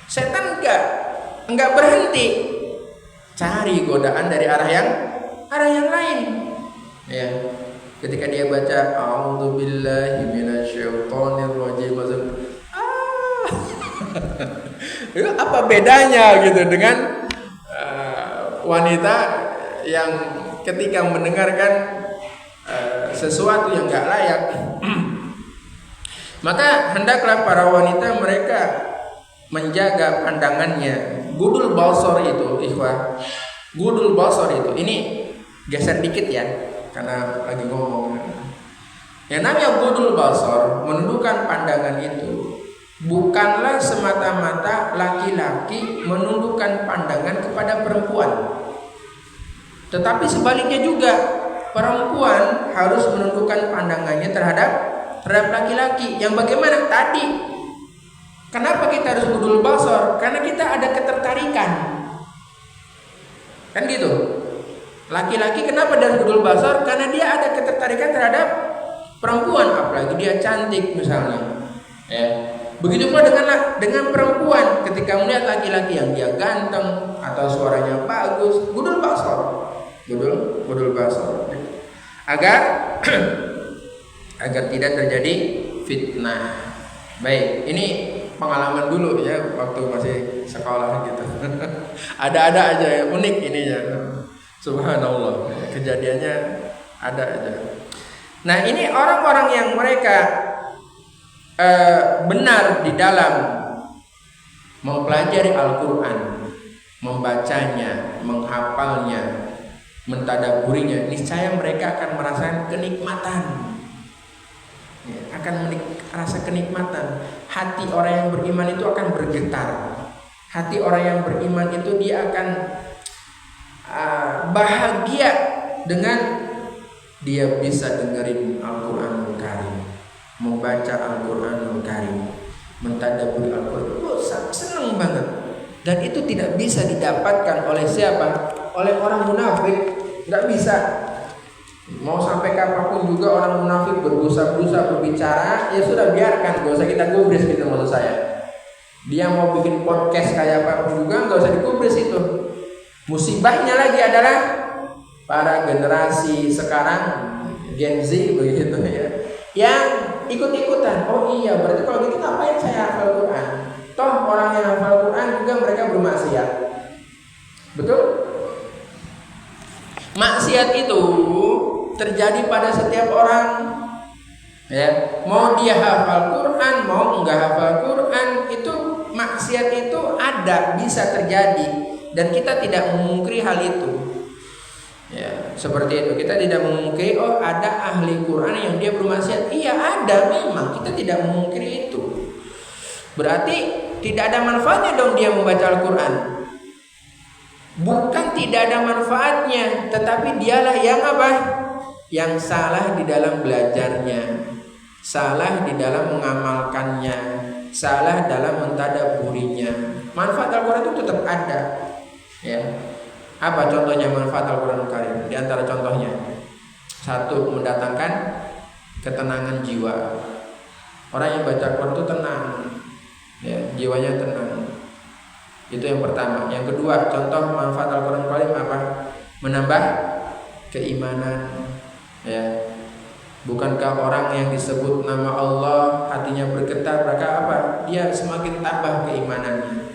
Setan enggak berhenti cari godaan dari arah yang lain. Ya. Ketika dia baca a'udzubillahi minasyaitonirrajim. Itu apa bedanya gitu dengan wanita yang ketika mendengarkan sesuatu yang enggak layak. Maka hendaklah para wanita mereka menjaga pandangannya. Gudul basar itu, ikhwah. Gudul basar itu. Ini geser dikit ya, karena lagi ngomong. Yang namanya gudul basar, menundukkan pandangan itu bukanlah semata-mata laki-laki menundukkan pandangan kepada perempuan, tetapi sebaliknya juga perempuan harus menundukkan pandangannya terhadap laki-laki. Yang bagaimana tadi? Kenapa kita harus gudul basar? Karena kita ada ketertarikan, kan gitu. Laki-laki kenapa dari gudul basar? Karena dia ada ketertarikan terhadap perempuan, apalagi dia cantik misalnya. Ya. Begitu pula dengan perempuan, ketika melihat laki-laki yang dia ganteng atau suaranya bagus, gudul basar. Gudul basar. Agar tidak terjadi fitnah. Baik, ini pengalaman dulu ya waktu masih sekolah gitu. Ada-ada aja ya, unik ininya. Subhanallah, kejadiannya ada aja. Nah, ini orang-orang yang mereka benar di dalam mempelajari Al-Quran, membacanya, menghafalnya, mentadaburinya, niscaya mereka akan merasakan kenikmatan. Ya, akan merasa kenikmatan. Hati orang yang beriman itu akan bergetar. Hati orang yang beriman itu dia akan bahagia dengan dia bisa dengerin Al-Quranul Karim, membaca Al-Quranul Karim, mentadaburi Al-Quran. Senang banget. Dan itu tidak bisa didapatkan oleh siapa? Oleh orang munafik. Nggak bisa. Mau sampai kapanpun juga orang munafik berusaha berbicara, ya sudah biarkan, gak usah kita gubris gitu maksud saya. Dia mau bikin podcast kayak apapun juga gak usah digubris itu. Musibahnya lagi adalah para generasi sekarang, Gen Z begitu ya, yang ikut-ikutan. Oh iya, berarti kalau gitu ngapain saya hafal Quran? Toh orang yang hafal Quran juga mereka bermaksiat. Betul? Maksiat itu terjadi pada setiap orang. Ya, mau dia hafal Quran, mau enggak hafal Quran, itu maksiat itu ada, bisa terjadi, dan kita tidak memungkiri hal itu. Ya, seperti itu. Kita tidak memungkiri oh ada ahli Quran yang dia bermaksiat. Iya, ada memang. Kita tidak memungkiri itu. Berarti tidak ada manfaatnya dong dia membaca Al-Quran. Bukan tidak ada manfaatnya, tetapi dialah yang apa? Yang salah di dalam belajarnya, salah di dalam mengamalkannya, salah dalam mentadaburinya. Manfaat Al-Quran itu tetap ada. Ya. Apa contohnya manfaat Al-Quran Karim? Di antara contohnya, satu, mendatangkan ketenangan jiwa. Orang yang baca Al-Quran itu tenang, ya, jiwanya tenang. Itu yang pertama. Yang kedua, contoh manfaat Al-Quran Karim apa? Menambah keimanan. Ya, bukankah orang yang disebut nama Allah hatinya bergetar, maka apa? Dia semakin tambah keimanannya.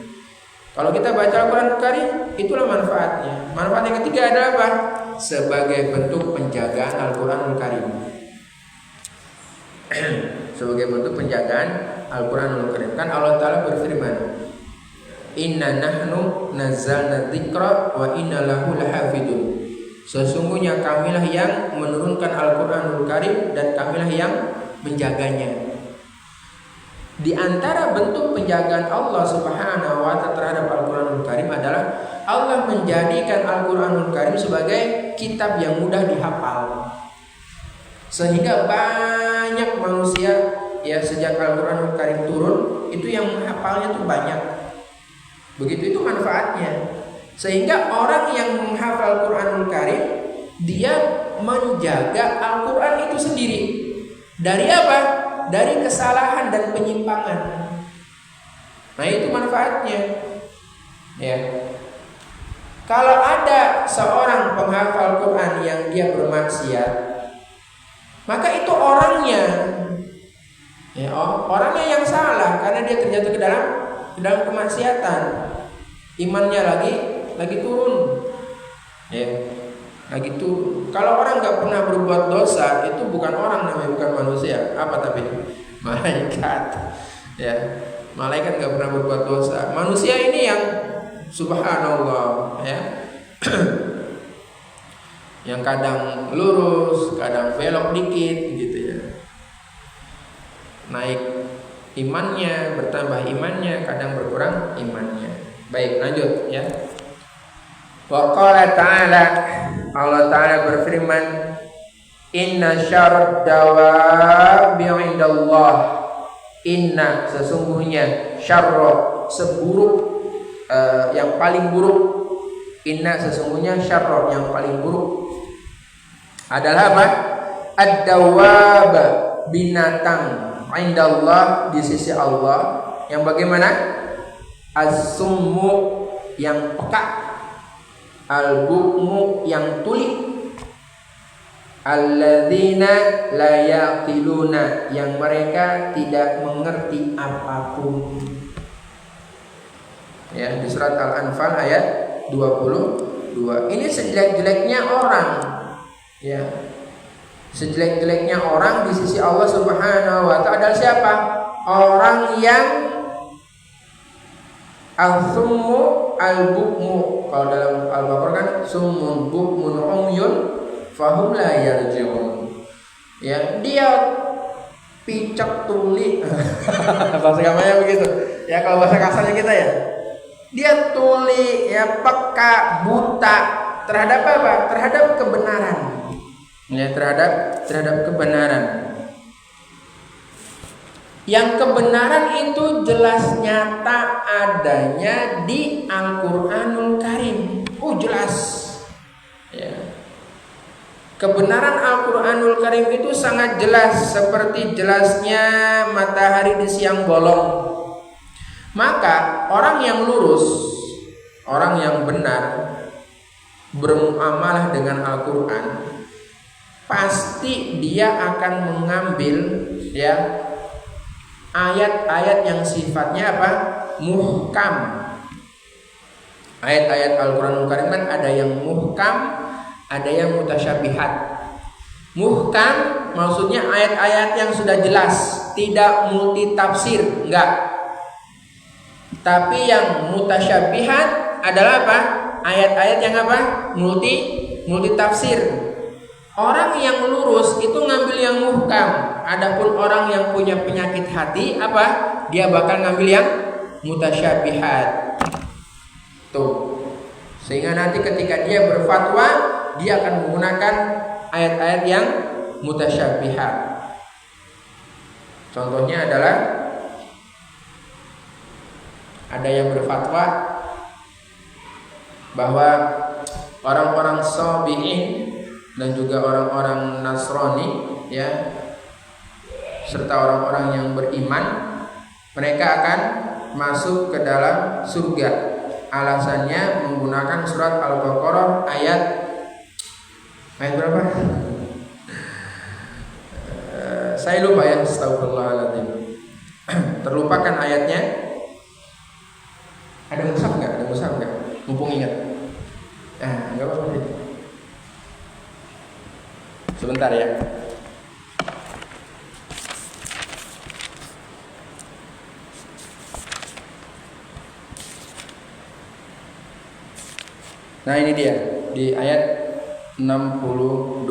Kalau kita baca Al-Quran Karim, itulah manfaatnya. Manfaat yang ketiga adalah apa? Sebagai bentuk penjagaan Al-Quran Karim. Sebagai bentuk penjagaan Al-Quran Karim. Kan Allah Ta'ala berfirman, Inna nahnu nazzalna dzikra wa inna lahu lahafidun. Sesungguhnya kamilah yang menurunkan Al-Quranul Karim dan kamilah yang menjaganya. Di antara bentuk penjagaan Allah Subhanahu wa ta'ala terhadap Al-Quranul Karim adalah Allah menjadikan Al-Quranul Karim sebagai kitab yang mudah dihafal. Sehingga banyak manusia ya sejak Al-Quranul Karim turun itu yang menghafalnya tuh banyak. Begitu itu manfaatnya. Sehingga orang yang menghafal Quranul Karim, dia menjaga Al-Quran itu sendiri. Dari apa? Dari kesalahan dan penyimpangan. Nah, itu manfaatnya. Ya. Kalau ada seorang penghafal Quran yang dia bermaksiat, maka itu orangnya, ya, orangnya yang salah karena dia terjatuh ke dalam kemaksiatan. Imannya lagi turun, ya, lagi turun. Kalau orang nggak pernah berbuat dosa, itu bukan orang namanya, bukan manusia. Apa tapi malaikat, ya, malaikat nggak pernah berbuat dosa. Manusia ini yang subhanallah, ya, yang kadang lurus, kadang belok dikit, gitu ya. Naik imannya, bertambah imannya, kadang berkurang imannya. Baik, lanjut ya. Wa qala ta'ala, Allah Ta'ala berfirman, Inna syarrad dawabi 'indallah. Inna, sesungguhnya, syarra, seburuk, yang paling buruk. Inna, sesungguhnya, syarra, yang paling buruk adalah apa? Ad-dawab, binatang, 'indallah, di sisi Allah. Yang bagaimana? As-summu, yang peka, al-bukmu, yang tuli, alladzina la yaqiluna, yang mereka tidak mengerti apapun. Ya, di surat Al-Anfal ayat 22. Ini sejelek-jeleknya orang. Ya. Sejelek-jeleknya orang di sisi Allah Subhanahu wa taala adalah siapa? Orang yang al-summu al-bukmu. Kalau dalam Al-Baqarah kan summun bukmun umyun fahum la yarji'un. Ya, dia picek tuli. Bahasa gampangnya begitu. Ya, kalau bahasa kasarnya kita ya. Dia tuli, ya, peka, buta terhadap apa? Terhadap kebenaran. Ya, terhadap kebenaran. Yang kebenaran itu jelas nyata adanya di Al-Qur'anul Karim. Jelas. Ya. Kebenaran Al-Qur'anul Karim itu sangat jelas, seperti jelasnya matahari di siang bolong. Maka orang yang lurus, orang yang benar bermuamalah dengan Al-Qur'an, pasti dia akan mengambil, ya, ayat-ayat yang sifatnya apa? Muhkam. Ayat-ayat Al-Qur'anul Karim kan ada yang muhkam, ada yang mutasyabihat. Muhkam maksudnya ayat-ayat yang sudah jelas, tidak multi tafsir, enggak. Tapi yang mutasyabihat adalah apa? Ayat-ayat yang apa? Multi tafsir. Orang yang lurus itu ngambil yang muhkam. Adapun orang yang punya penyakit hati apa? Dia bakal ngambil yang mutasyabihat. Tuh. Sehingga nanti ketika dia berfatwa, dia akan menggunakan ayat-ayat yang mutasyabihat. Contohnya adalah ada yang berfatwa bahwa orang-orang Sabi'in dan juga orang-orang Nasrani, ya, serta orang-orang yang beriman, mereka akan masuk ke dalam surga. Alasannya menggunakan surat Al-Baqarah ayat berapa? Saya lupa ya, astagfirullahaladzim. Terlupakan ayatnya. Ada mushaf nggak? Mumpung ingat. Nggak apa-apa. Sebentar ya. Nah, ini dia di ayat 62.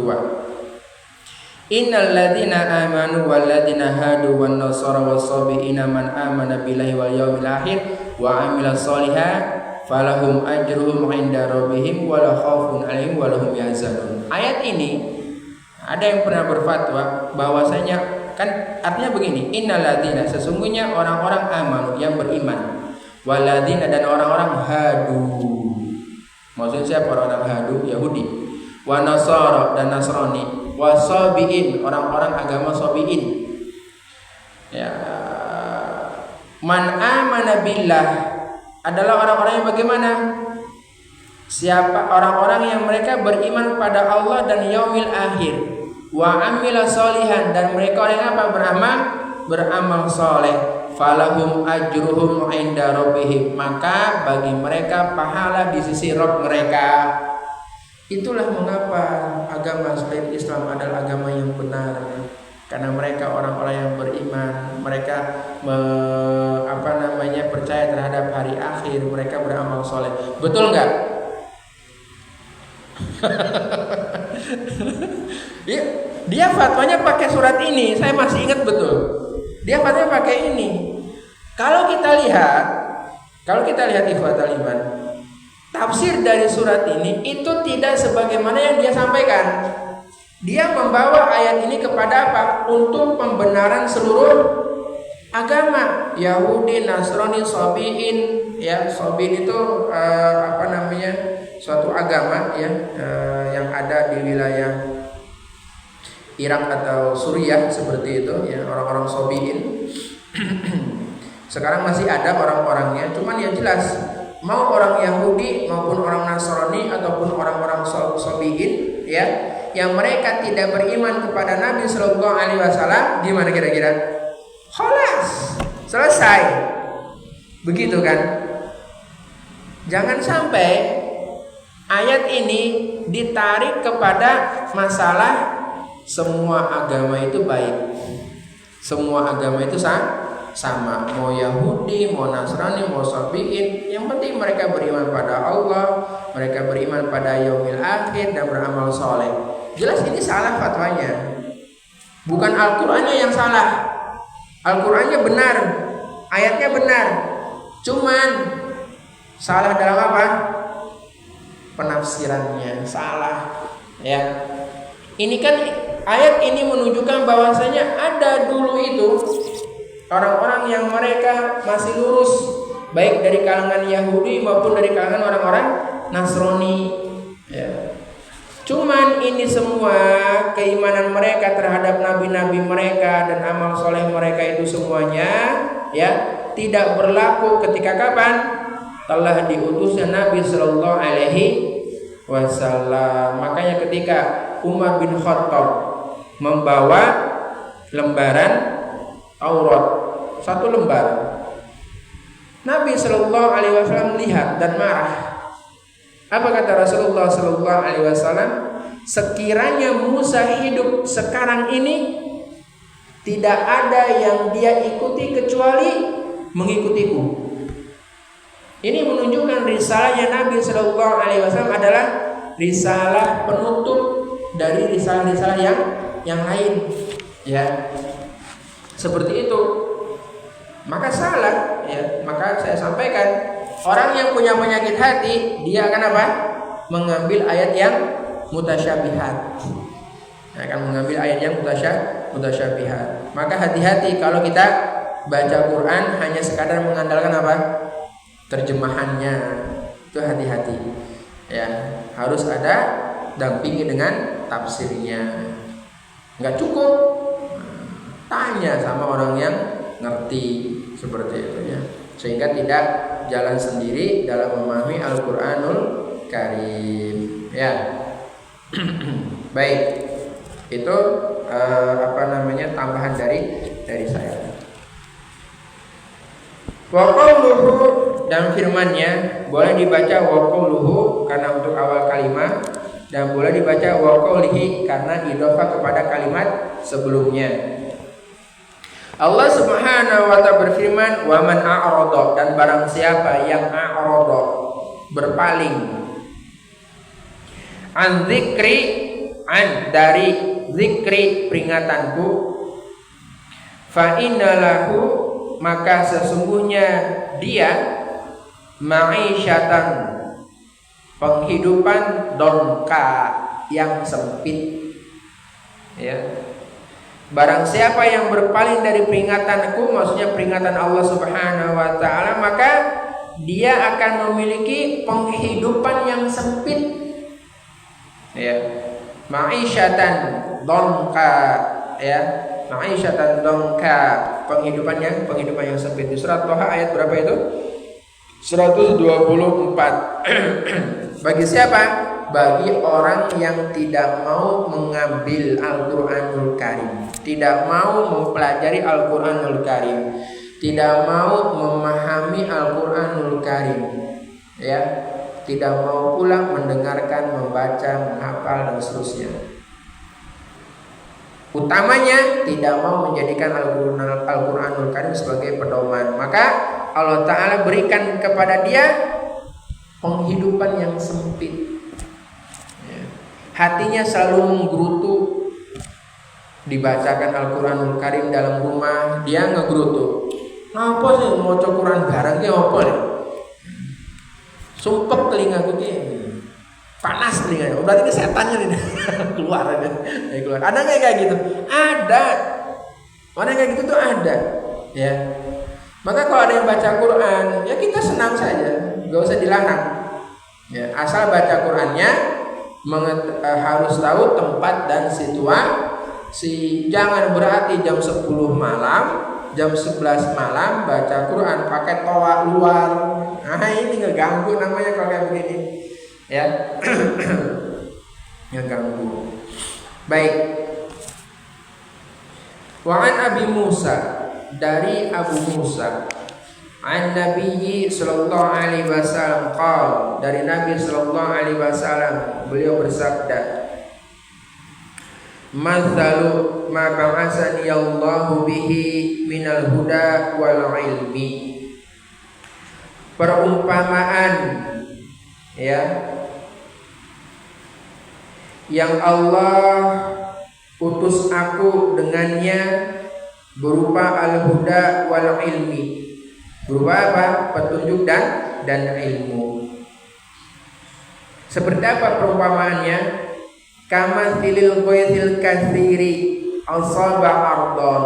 Innal ladzina amanu wal ladzina hadu wan nasara was-sabiina man amana billahi wal yawmil akhir wa amila sholihan falahum ajruhum 'inda rabbihim wala khaufun 'alaihim wala hum yahzanun. Ayat ini ada yang pernah berfatwa bahwasanya, kan artinya begini, innal ladzina, sesungguhnya orang-orang amanu yang beriman, wal ladzina, dan orang-orang hadu. Maksudnya siapa orang-orang hadu? Yahudi. Wa nasara, dan Nasrani. Wa sabiin, orang-orang agama sabiin. Ya. Man amana billah adalah orang-orang yang bagaimana? Siapa orang-orang yang mereka beriman pada Allah dan yaumil akhir. Wa amila sholihan, dan mereka orang yang apa? Beramal soleh. Falahum ajruhum 'inda rabbihim, maka bagi mereka pahala di sisi Rabb mereka. Itulah mengapa agama selain Islam adalah agama yang benar, karena mereka orang-orang yang beriman, mereka percaya terhadap hari akhir, mereka beramal soleh. Betul nggak? Dia fatwanya pakai surat ini, saya masih ingat betul. Dia fatwanya pakai ini. Kalau kita lihat ikhwatal iman, tafsir dari surat ini itu tidak sebagaimana yang dia sampaikan. Dia membawa ayat ini kepada apa? Untuk pembenaran seluruh agama, Yahudi, Nasrani, Sabiin. Ya, Sabiin itu suatu agama ya, yang ada di wilayah Irak atau Suriah seperti itu ya, orang-orang Sabiin. Sekarang masih ada orang-orangnya, cuman yang jelas mau orang Yahudi maupun orang Nasrani ataupun orang-orang Sabiin ya, yang mereka tidak beriman kepada Nabi Sallallahu Alaihi Wasallam, gimana kira-kira? Khalas, selesai. Begitu kan? Jangan sampai ayat ini ditarik kepada masalah semua agama itu baik, semua agama itu sama, mau Yahudi, mau Nasrani, mau Sabi'in, yang penting mereka beriman pada Allah, mereka beriman pada yaumil akhir dan beramal soleh. Jelas ini salah fatwanya, bukan Al-Qur'annya yang salah. Al-Qur'annya benar, ayatnya benar, cuman salah dalam apa? Penafsirannya salah, ya. Ini kan ayat ini menunjukkan bahwasanya ada dulu itu orang-orang yang mereka masih lurus, baik dari kalangan Yahudi maupun dari kalangan orang-orang Nasrani, ya. Cuman ini semua keimanan mereka terhadap nabi-nabi mereka dan amal soleh mereka itu semuanya, ya, tidak berlaku ketika kapan? Telah diutusnya Nabi Sallallahu Alaihi Wasallam. Makanya ketika Umar bin Khattab membawa lembaran Taurat, satu lembar, Nabi Sallallahu Alaihi Wasallam melihat dan marah. Apa kata Rasulullah Sallallahu Alaihi Wasallam? Sekiranya Musa hidup sekarang ini, tidak ada yang dia ikuti kecuali mengikutiku. Ini menunjukkan risalahnya Nabi Sallallahu Alaihi Wasallam adalah risalah penutup dari risalah-risalah yang lain, ya. Seperti itu. Maka salah, ya. Maka saya sampaikan, orang yang punya penyakit hati, dia akan apa? Mengambil ayat yang mutasyabihat. Akan mengambil ayat yang mutasyabihat. Maka hati-hati kalau kita baca Quran hanya sekadar mengandalkan apa? Terjemahannya. Itu hati-hati. Ya, harus ada dampingi dengan tafsirnya. Enggak cukup. Tanya sama orang yang ngerti, seperti itu, ya. Sehingga tidak jalan sendiri dalam memahami Al-Qur'anul Karim, ya. Baik. Itu tambahan dari saya. Wa qauluhu, dan firman-Nya boleh dibaca wa qauluhu karena untuk awal kalimat, dan boleh dibaca wa qaulihi karena idhofah kepada kalimat sebelumnya. Allah Subhanahu wa ta'ala berfirman, wa man a'rada, dan barang siapa yang a'rada, berpaling, an dzikri, an dari zikri, peringatanku, fa innalahu, maka sesungguhnya dia ma'isyatan, penghidupan donka, yang sempit, ya. Barang siapa yang berpaling dari peringatanku, maksudnya peringatan Allah Subhanahu wa ta'ala, maka dia akan memiliki penghidupan yang sempit, ya. Ma'isyatan donka, ya. Ma'isyatan donka, penghidupan yang sempit. Di surat Thaha ayat berapa itu? 124. Bagi siapa? Bagi orang yang tidak mau mengambil Al-Qur'anul Karim, tidak mau mempelajari Al-Qur'anul Karim, tidak mau memahami Al-Qur'anul Karim, ya, tidak mau pula mendengarkan, membaca, menghafal dan seterusnya. Utamanya tidak mau menjadikan Al-Qur'anul Karim sebagai pedoman, maka Allah Ta'ala berikan kepada dia penghidupan yang sempit. Hatinya selalu menggerutu, dibacakan Al-Qur'anul Karim dalam rumah, dia ngegerutu. Napa sih maca Quran bareng ki apa ya? Sumpek telingaku ki. Panas telinganya. Berarti ini setannya nih. Keluar aja. Keluar. Ada enggak kayak gitu? Ada. Orang kayak gitu tuh ada, ya. Maka kalau ada yang baca Quran, ya kita senang saja, enggak usah dilarang. Ya, asal baca Qurannya harus tahu tempat dan situasi. Jangan berarti jam 10 malam, jam 11 malam baca Quran pakai toa luar. Nah, ini ngeganggu namanya kalau kayak begini, ya. Ngeganggu. Baik. Wa an Abi Musa, dari Abu Musa, An Nabi sallallahu alaihi wasallam qala, dari Nabi sallallahu alaihi wasallam beliau bersabda, "Mathalu ma ba'asani Allahu bihi minal huda wal ilmi." Perumpamaan ya yang Allah utus aku dengannya berupa al-huda wal ilmi. Berupa apa? Petunjuk dan ilmu. Seperti apa perumpamaannya? Kama tilil ghaithil katsiri asaba ardon.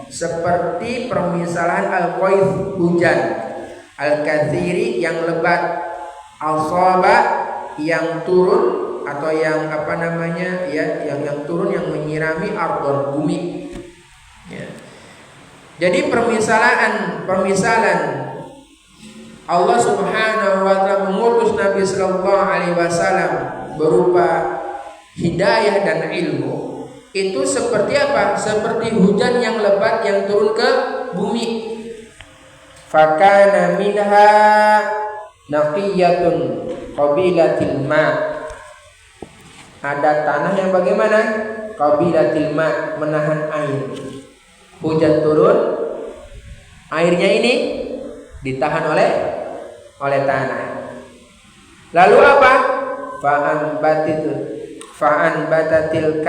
Seperti permisalan al-ghaith, hujan, al-katsiri yang lebat, asaba yang turun atau yang apa namanya ya, yang turun, yang menyirami ardon, bumi ya. Jadi permisalan Allah Subhanahu wa taala mengutus Nabi sallallahu alaihi wasallam berupa hidayah dan ilmu itu seperti apa? Seperti hujan yang lebat yang turun ke bumi. Fakana minha naqiyatun qabilatil ma. Ada tanah yang bagaimana? Qabilatil ma, menahan air. Hujan turun, airnya ini ditahan oleh tanah. Lalu apa? Fa'an batatil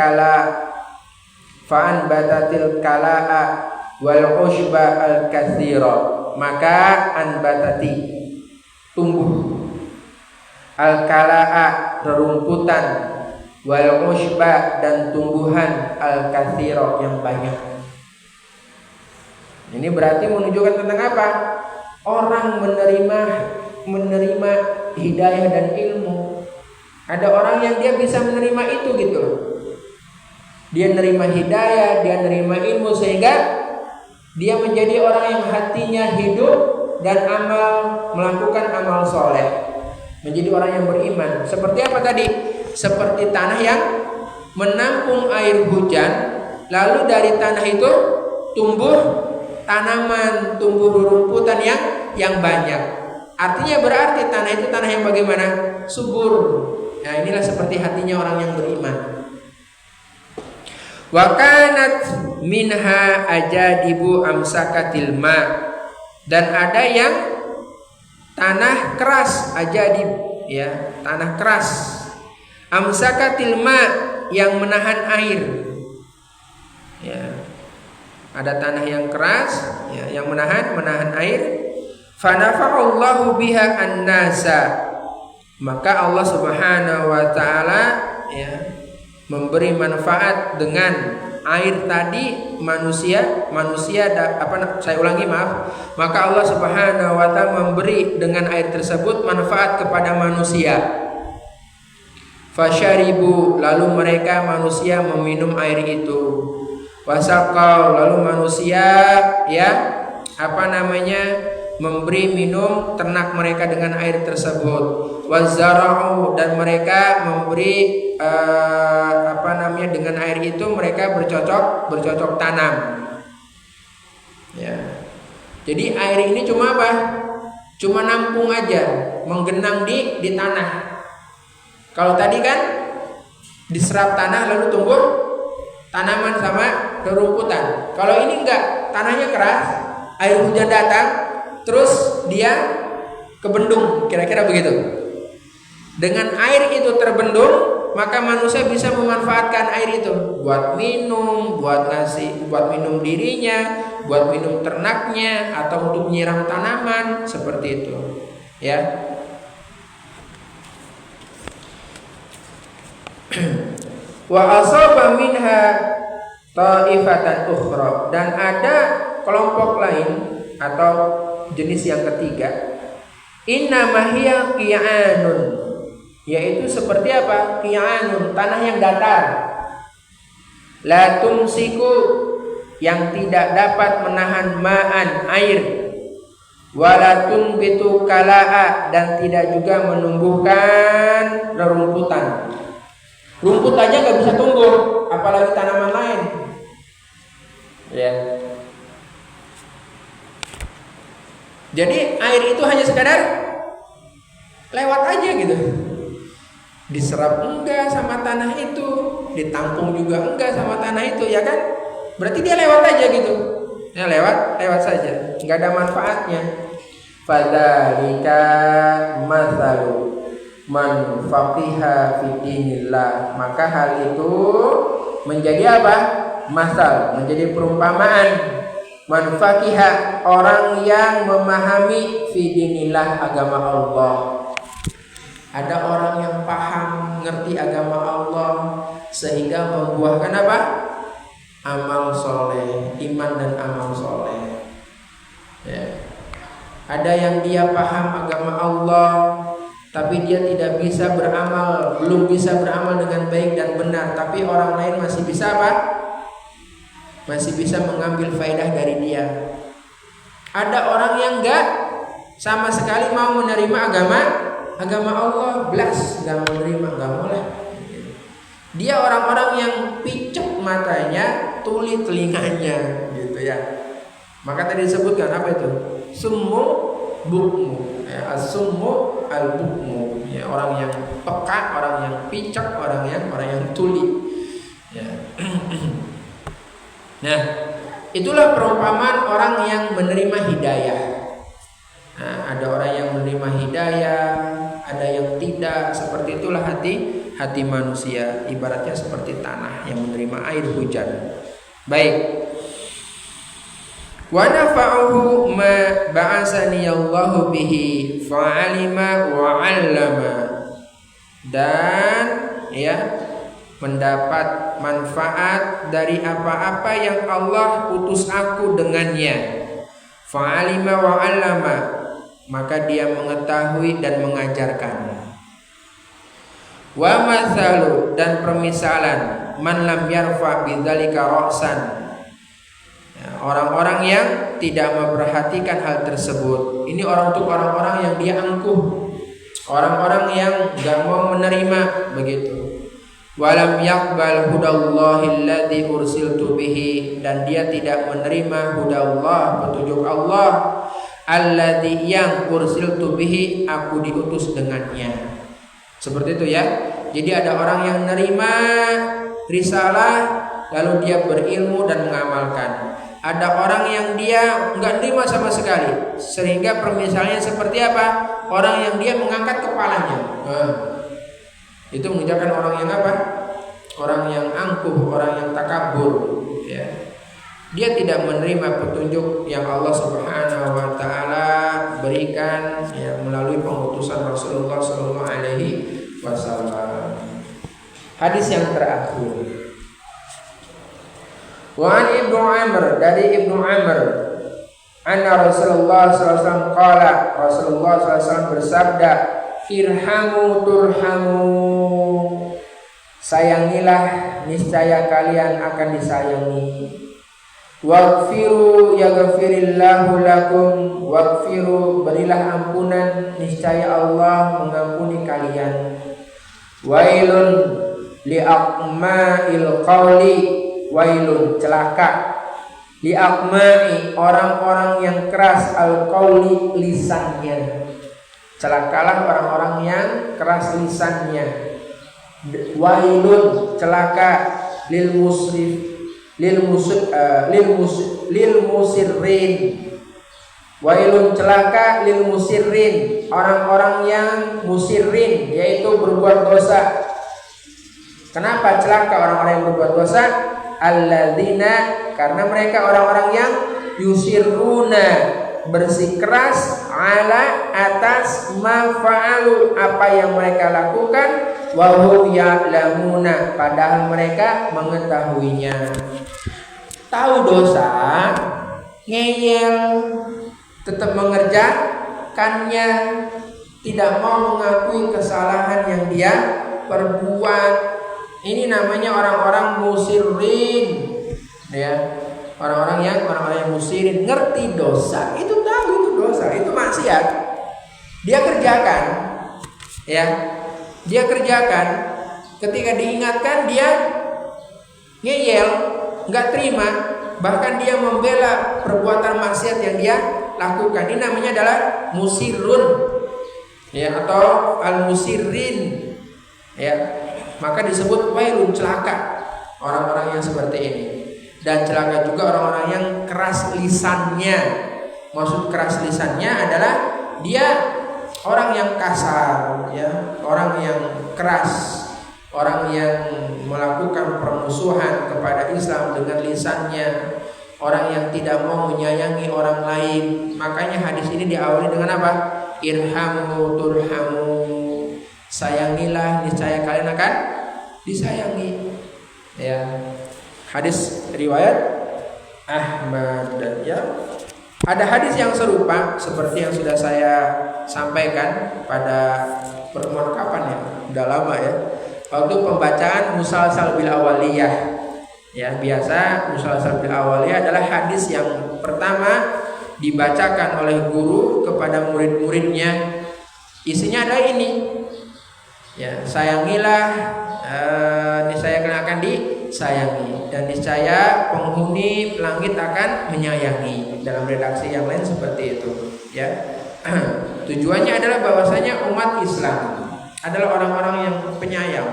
kala'a wal ushba al katsira. Maka anbatati, tumbuh, al kala'a, rerumputan, wal ushba, dan tumbuhan al katsira, yang banyak. Ini berarti menunjukkan tentang apa? Orang menerima hidayah dan ilmu. Ada orang yang dia bisa menerima itu gitu. Dia menerima hidayah, dia menerima ilmu, sehingga dia menjadi orang yang hatinya hidup dan melakukan amal soleh. Menjadi orang yang beriman. Seperti apa tadi? Seperti tanah yang menampung air hujan, lalu dari tanah itu tumbuh tanaman, tumbuh rerumputan yang banyak. Artinya berarti tanah itu tanah yang bagaimana? Subur. Nah, inilah seperti hatinya orang yang beriman. Wa kanat minha ajadibu amsakatil ma. Dan ada yang tanah keras, ajadib ya, tanah keras. Amsakatil ma, yang menahan air. Ya. Ada tanah yang keras ya, yang menahan air. Fanafa'allahu biha an-nasa. Maka Allah Subhanahu wa taala ya memberi manfaat dengan air tadi saya ulangi, maaf. Maka Allah Subhanahu wa taala memberi dengan air tersebut manfaat kepada manusia. Fasyaribu, lalu mereka manusia meminum air itu. Wasaqau, lalu manusia ya memberi minum ternak mereka dengan air tersebut. Wazara'u, dan mereka memberi dengan air itu mereka bercocok tanam. Ya. Jadi air ini cuma apa? Cuma nampung aja, menggenang di tanah. Kalau tadi kan diserap tanah lalu tumbuh tanaman sama rerumputan. Kalau ini enggak, tanahnya keras, air hujan datang, terus dia kebendung, kira-kira begitu. Dengan air itu terbendung, maka manusia bisa memanfaatkan air itu buat minum, buat minum dirinya, buat minum ternaknya, atau untuk menyiram tanaman, seperti itu. Ya. Wa asaba minha ta'ifatan ukhra, dan ada kelompok lain atau jenis yang ketiga, inna mahiya qi'anun, yaitu seperti apa? Qi'anun, tanah yang datar, la tumsiku, yang tidak dapat menahan ma'an, air, wala tunbitu kala'a, dan tidak juga menumbuhkan rerumputan. Rumput aja nggak bisa tumbuh, apalagi tanaman lain. Ya. Jadi air itu hanya sekadar lewat aja gitu. Diserap enggak sama tanah itu, ditampung juga enggak sama tanah itu, ya kan? Berarti dia lewat aja gitu. Ya lewat saja, enggak ada manfaatnya. Fadzalika mathalu man faqiha fi dinillah. Maka hal itu menjadi apa? Masal, menjadi perumpamaan. Man faqiha, orang yang memahami fi dinillah, agama Allah. Ada orang yang paham, ngerti agama Allah, sehingga membuahkan apa? Amal soleh, iman dan amal soleh. Ya. Ada yang dia paham agama Allah, tapi dia tidak bisa beramal, belum bisa beramal dengan baik dan benar, tapi orang lain masih bisa apa? Masih bisa mengambil faedah dari dia. Ada orang yang enggak sama sekali mau menerima agama Allah, belas enggak menerima, enggak boleh. Dia orang-orang yang picek matanya, tuli telinganya, gitu ya. Maka tadi disebutkan apa itu? Summu bukmu, ya, as-summu al-bukmu, ya, orang yang peka, orang yang picek, orang yang tuli. Ya. Nah, itulah perumpamaan orang yang menerima hidayah. Nah, ada orang yang menerima hidayah, ada yang tidak. Seperti itulah hati manusia, ibaratnya seperti tanah yang menerima air hujan. Baik. Wa nafa'uhu ma ba'asani Allahu bihi fa'alima wa 'allama. Dan ya, mendapat manfaat dari apa-apa yang Allah utus aku dengannya. Fa'alima wa 'allama, maka dia mengetahui dan mengajarkan. Wa mathalu, dan permisalan man lam yarfa bidzalika ra'san, orang-orang yang tidak memperhatikan hal tersebut. Ini untuk orang-orang yang dia angkuh, orang-orang yang gak mau menerima begitu. Walam yaqbal hudallahi alladzi ursiltu bihi, dan dia tidak menerima hudallah, petunjuk Allah, alladzi yang ursiltu bihi, aku diutus dengannya. Seperti itu ya. Jadi ada orang yang menerima risalah lalu dia berilmu dan mengamalkan. Ada orang yang dia enggak terima sama sekali, sehingga permisalannya seperti apa? Orang yang dia mengangkat kepalanya. Itu menunjukkan orang yang apa? Orang yang angkuh, orang yang takabur, ya. Dia tidak menerima petunjuk yang Allah Subhanahu wa taala berikan, ya, melalui pengutusan Rasulullah sallallahu alaihi wasallam. Hadis yang terakhir. Wa an Ibnu Amr, dari Ibnu Amr, anna Rasulullah sallallahu alaihi wasallam qala, Rasulullah sallallahu alaihi wasallam bersabda, irhamu turhamu, sayangilah niscaya kalian akan disayangi. Waghfiru yaghfirillahu lakum, waghfiru, berilah ampunan, niscaya Allah mengampuni kalian. Wailun li'aqma'il qawli, wailun, celaka, li'aqma'i, orang-orang yang keras, al-qawli, lisannya. Celakalah orang-orang yang keras lisannya. Wailun, celaka, lil musirrin. Wailun, celaka, lil musirrin, orang-orang yang musirrin, yaitu berbuat dosa. Kenapa celaka orang-orang yang berbuat dosa? Alladzina, karena mereka orang-orang yang yusirruna, bersikeras, ala, atas, ma fa'alu, apa yang mereka lakukan, wa hum ya'lamuna, padahal mereka mengetahuinya. Tahu dosa, ngeyel, tetap mengerjakannya, tidak mau mengakui kesalahan yang dia perbuat. Ini namanya orang-orang musirrin, ya. Orang-orang yang musirrin, ngerti dosa, itu tahu itu dosa, itu maksiat. Dia kerjakan, ya. Dia kerjakan. Ketika diingatkan dia ngeyel, nggak terima, bahkan dia membela perbuatan maksiat yang dia lakukan. Ini namanya adalah musirun, ya, atau al-musirin, ya. Maka disebut wailun, celaka orang-orang yang seperti ini. Dan celaka juga orang-orang yang keras lisannya. Maksud keras lisannya adalah dia orang yang kasar, ya, orang yang keras, orang yang melakukan permusuhan kepada Islam dengan lisannya, orang yang tidak mau menyayangi orang lain. Makanya hadis ini diawali dengan apa? Irhamu turhamu, sayangilah niscaya kalian akan disayangi. Ya, hadis riwayat Ahmad. Ya, ada hadis yang serupa seperti yang sudah saya sampaikan pada pertemuan kapan ya? Udah lama ya. Waktu pembacaan musalsal bil awaliyah. Ya, biasa musalsal bil awaliyah adalah hadis yang pertama dibacakan oleh guru kepada murid-muridnya. Isinya ada ini. Ya, sayangilah, niscaya akan disayangi, dan niscaya penghuni langit akan menyayangi. Dalam redaksi yang lain seperti itu, ya. Tujuannya adalah bahwasanya umat Islam adalah orang-orang yang penyayang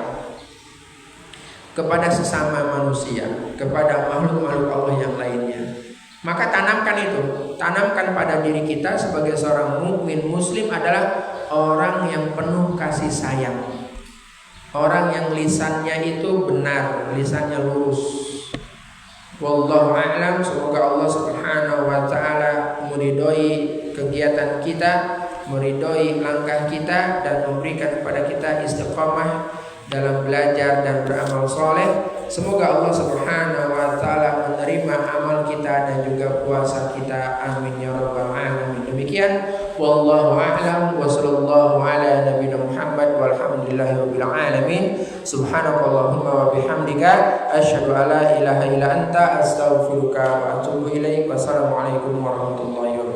kepada sesama manusia, kepada makhluk-makhluk Allah yang lainnya. Maka tanamkan itu, tanamkan pada diri kita sebagai seorang mukmin muslim adalah orang yang penuh kasih sayang, orang yang lisannya itu benar, lisannya lurus. Wallahu a'lam. Semoga Allah Subhanahu wa taala meridhoi kegiatan kita, meridhoi langkah kita, dan memberikan kepada kita istiqamah dalam belajar dan beramal soleh. Semoga Allah Subhanahu wa taala menerima amal kita dan juga puasa kita. Amin ya rabbal alamin. Demikian, wallahu a'lam wa sallallahu ala nabiyina Muhammad walhamdulillahi rabbil alamin. Subhanakallahumma wa bihamdika asyhadu an la ilaha illa anta astaghfiruka wa atubu ilaik. Wassalamualaikum warahmatullahi wabarakatuh.